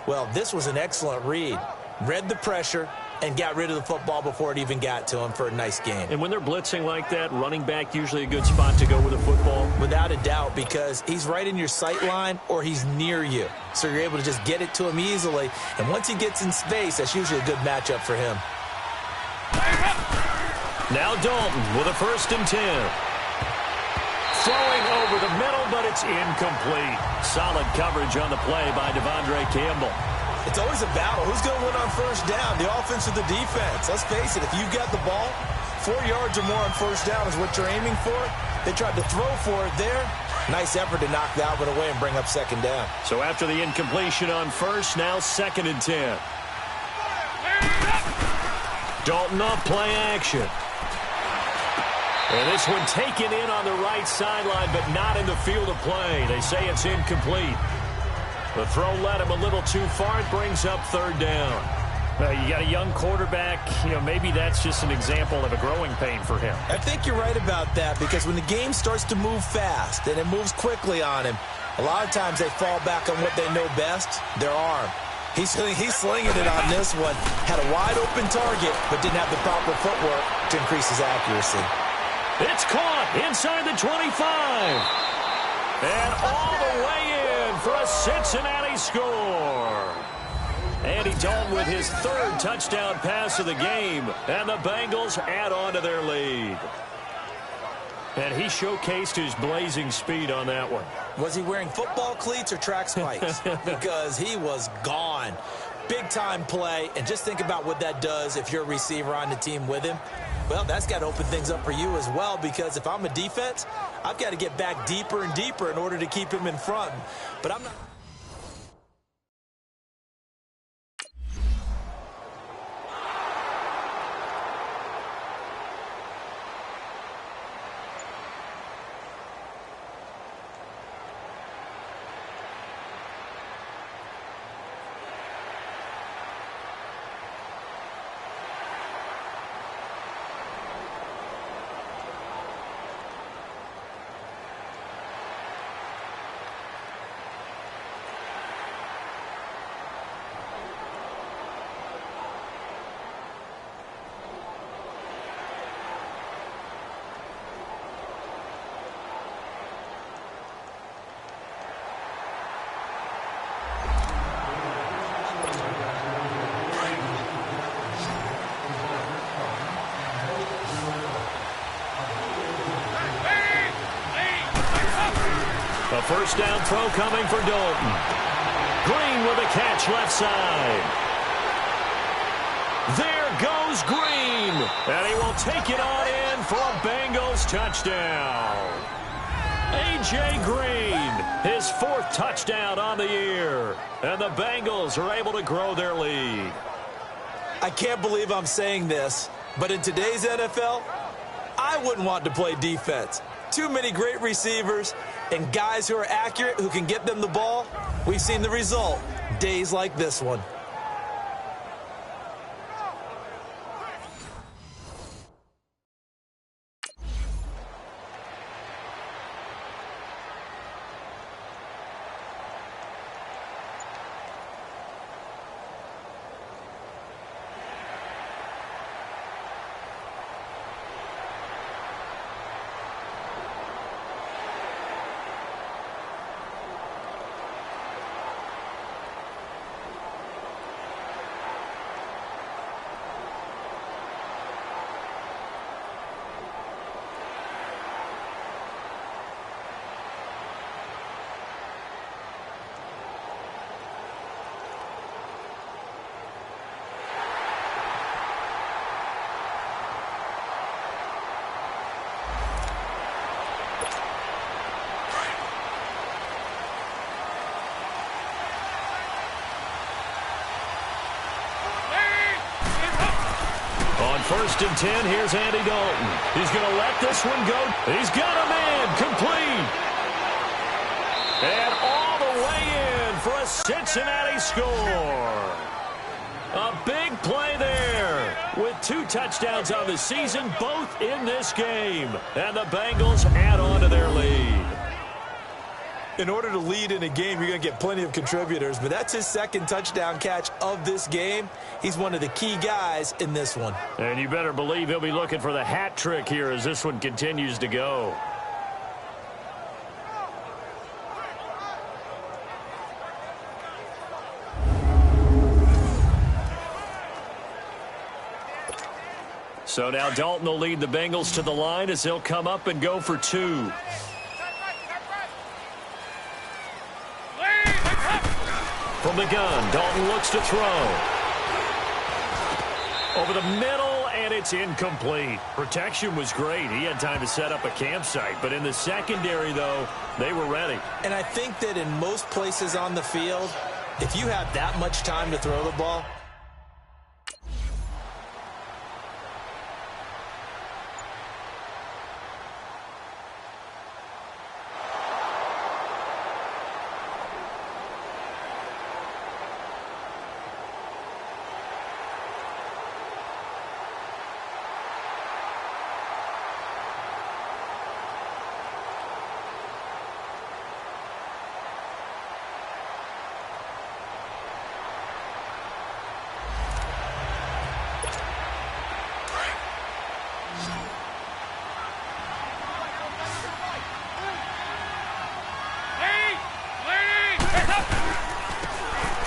Well, this was an excellent read. Read the pressure and got rid of the football before it even got to him for a nice game. And when they're blitzing like that, running back usually a good spot to go with a football? Without a doubt, because he's right in your sight line or he's near you. So you're able to just get it to him easily. And once he gets in space, that's usually a good matchup for him. Now Dalton with a 1st and 10. Throwing over the middle, but it's incomplete. Solid coverage on the play by Devondre Campbell. It's always a battle. Who's going to win on 1st down, the offense or the defense? Let's face it, if you've got the ball, 4 yards or more on 1st down is what you're aiming for. They tried to throw for it there. Nice effort to knock that one away and bring up 2nd down. So after the incompletion on 1st, now 2nd and 10. Dalton off play action. And this one taken in on the right sideline, but not in the field of play. They say it's incomplete. The throw led him a little too far. It brings up 3rd down. You got a young quarterback. Maybe that's just an example of a growing pain for him. I think you're right about that, because when the game starts to move fast and it moves quickly on him, a lot of times they fall back on what they know best, their arm. He's slinging it on this one. Had a wide open target, but didn't have the proper footwork to increase his accuracy. It's caught inside the 25. And all the way in for a Cincinnati score. Andy Dalton with his 3rd touchdown pass of the game. And the Bengals add on to their lead. And he showcased his blazing speed on that one. Was he wearing football cleats or track spikes? Because he was gone. Big-time play. And just think about what that does if you're a receiver on the team with him. Well, that's got to open things up for you as well, because if I'm a defense, I've got to get back deeper and deeper in order to keep him in front. But I'm not... first down throw coming for Dalton. Green with a catch left side. There goes Green. And he will take it on in for a Bengals touchdown. A.J. Green, his 4th touchdown on the year. And the Bengals are able to grow their lead. I can't believe I'm saying this, but in today's NFL, I wouldn't want to play defense. Too many great receivers and guys who are accurate who can get them the ball. We've seen the result, days like this one. First and 10, here's Andy Dalton. He's going to let this one go. He's got a man, complete. And all the way in for a Cincinnati score. A big play there with 2 touchdowns on the season, both in this game. And the Bengals add on to their lead. In order to lead in a game, you're going to get plenty of contributors, but that's his 2nd touchdown catch of this game. He's one of the key guys in this one. And you better believe he'll be looking for the hat trick here as this one continues to go. So now Dalton will lead the Bengals to the line as they'll come up and go for 2. From the gun, Dalton looks to throw. Over the middle, and it's incomplete. Protection was great. He had time to set up a campsite. But in the secondary, though, they were ready. And I think that in most places on the field, if you have that much time to throw the ball,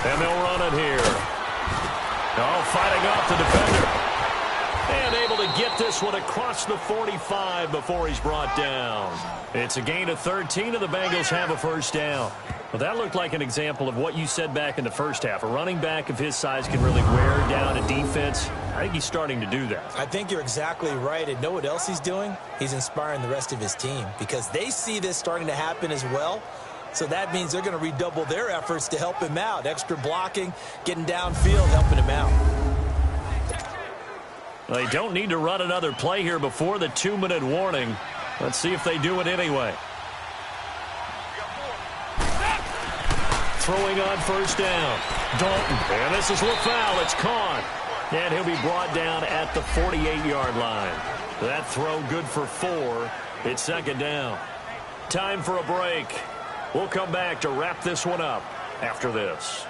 and they'll run it here. Oh, fighting off the defender. And able to get this one across the 45 before he's brought down. It's a gain of 13, and the Bengals have a first down. Well, that looked like an example of what you said back in the first half. A running back of his size can really wear down a defense. I think he's starting to do that. I think you're exactly right. And know what else he's doing? He's inspiring the rest of his team because they see this starting to happen as well. So that means they're going to redouble their efforts to help him out. Extra blocking, getting downfield, helping him out. Well, they don't need to run another play here before the 2-minute warning. Let's see if they do it anyway. Throwing on first down. Dalton. And this is LaFowl. It's caught. And he'll be brought down at the 48-yard line. That throw good for 4. It's second down. Time for a break. We'll come back to wrap this one up after this.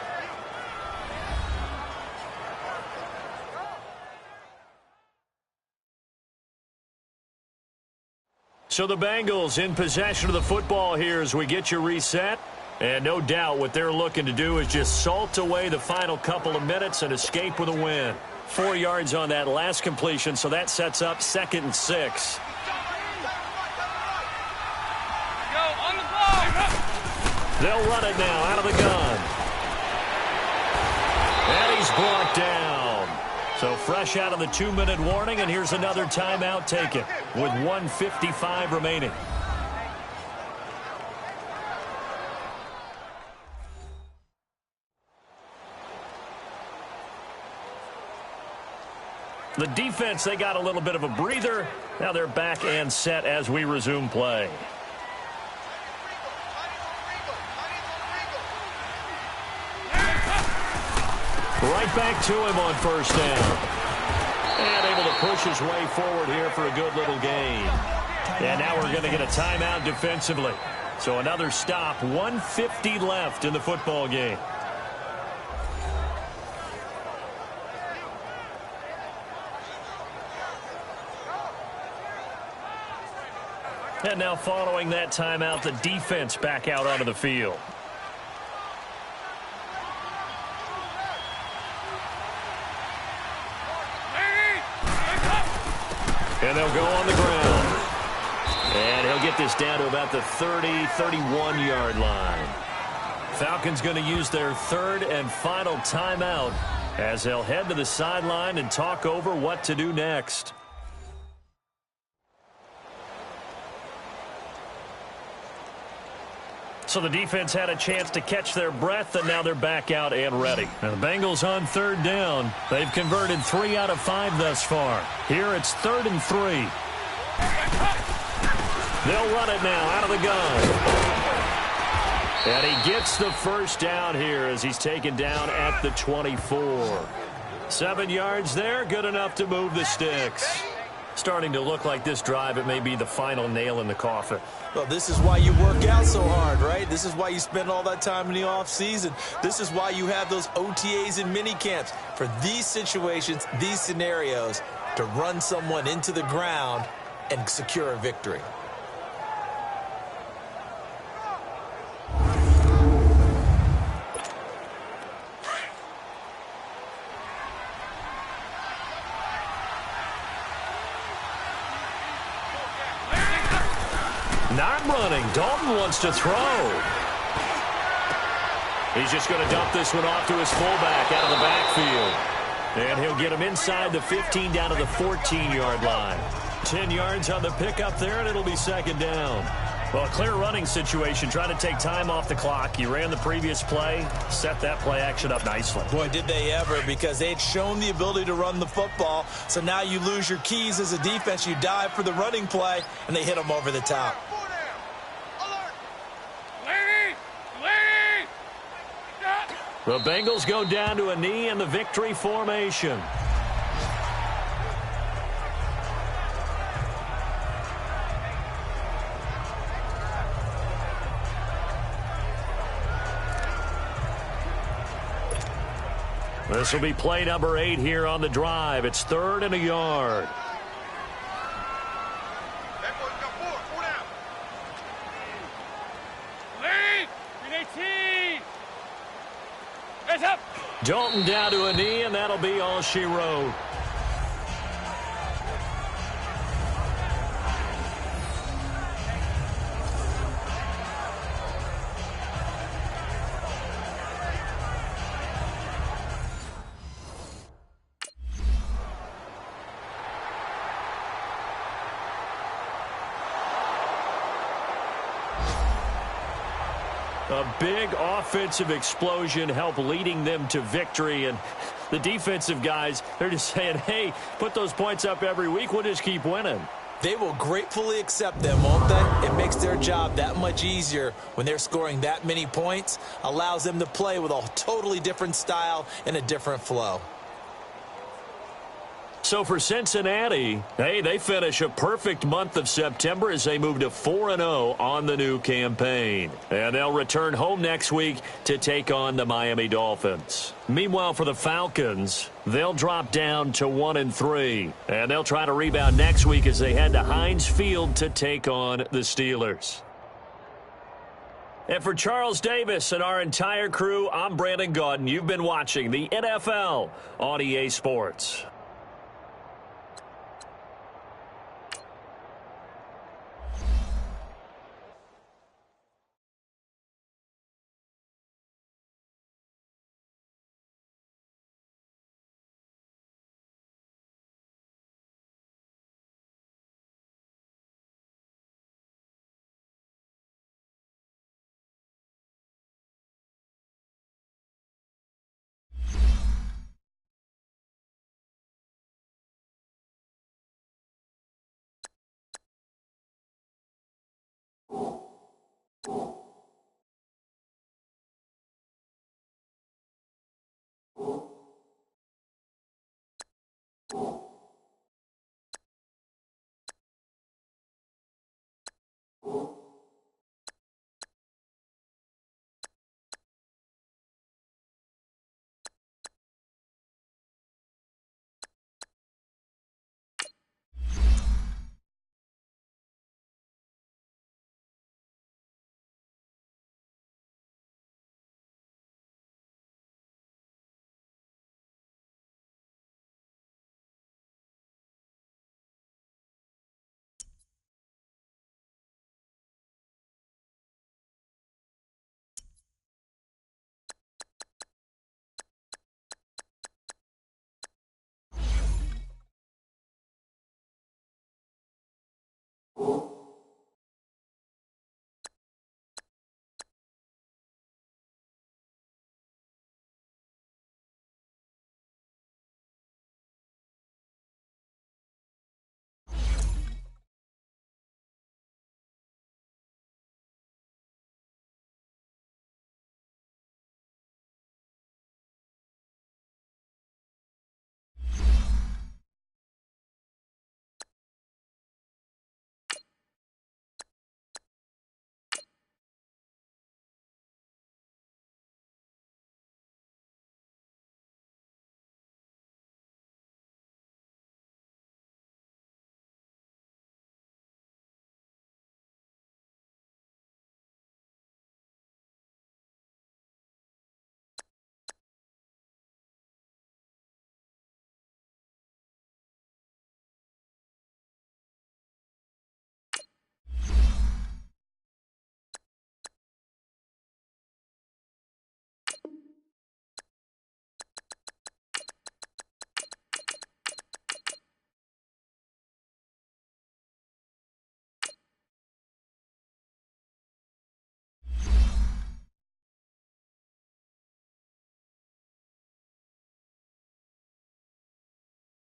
So the Bengals in possession of the football here as we get you reset. And no doubt what they're looking to do is just salt away the final couple of minutes and escape with a win. 4 yards on that last completion, so that sets up 2nd and 6. Go on the ball. They'll run it now out of the gun. And he's brought down. So fresh out of the 2-minute warning, and here's another timeout taken with 1:55 remaining. The defense, they got a little bit of a breather. Now they're back and set as we resume play. Right back to him on first down. And able to push his way forward here for a good little gain. And now we're going to get a timeout defensively. So another stop, 1:50 left in the football game. And now following that timeout, the defense back out onto the field. And they'll go on the ground. And he'll get this down to about the 30, 31-yard line. Falcons going to use their third and final timeout as they'll head to the sideline and talk over what to do next. So the defense had a chance to catch their breath, and now they're back out and ready. Now the Bengals on third down. They've converted 3 out of 5 thus far. Here it's 3rd and 3. They'll run it now out of the gun. And he gets the first down here as he's taken down at the 24. 7 yards there, good enough to move the sticks. Starting to look like this drive, it may be the final nail in the coffin. Well, this is why you work out so hard, right? This is why you spend all that time in the offseason. This is why you have those OTAs and mini camps for these situations, these scenarios, to run someone into the ground and secure a victory. Not running. Dalton wants to throw. He's just going to dump this one off to his fullback out of the backfield. And he'll get him inside the 15 down to the 14-yard line. 10 yards on the pickup there, and it'll be second down. Well, a clear running situation. Trying to take time off the clock. You ran the previous play, set that play action up nicely. Boy, did they ever, because they'd shown the ability to run the football. So now you lose your keys as a defense. You dive for the running play, and they hit them over the top. The Bengals go down to a knee in the victory formation. This will be play number 8 here on the drive. It's 3rd and a yard. Dalton down to a knee, and that'll be all she wrote. A big offensive explosion helped leading them to victory. And the defensive guys, they're just saying, hey, put those points up every week. We'll just keep winning. They will gratefully accept them, won't they? It makes their job that much easier when they're scoring that many points. Allows them to play with a totally different style and a different flow. So for Cincinnati, hey, they finish a perfect month of September as they move to 4-0 on the new campaign. And they'll return home next week to take on the Miami Dolphins. Meanwhile, for the Falcons, they'll drop down to 1-3. And they'll try to rebound next week as they head to Heinz Field to take on the Steelers. And for Charles Davis and our entire crew, I'm Brandon Gaudin. You've been watching the NFL on EA Sports. you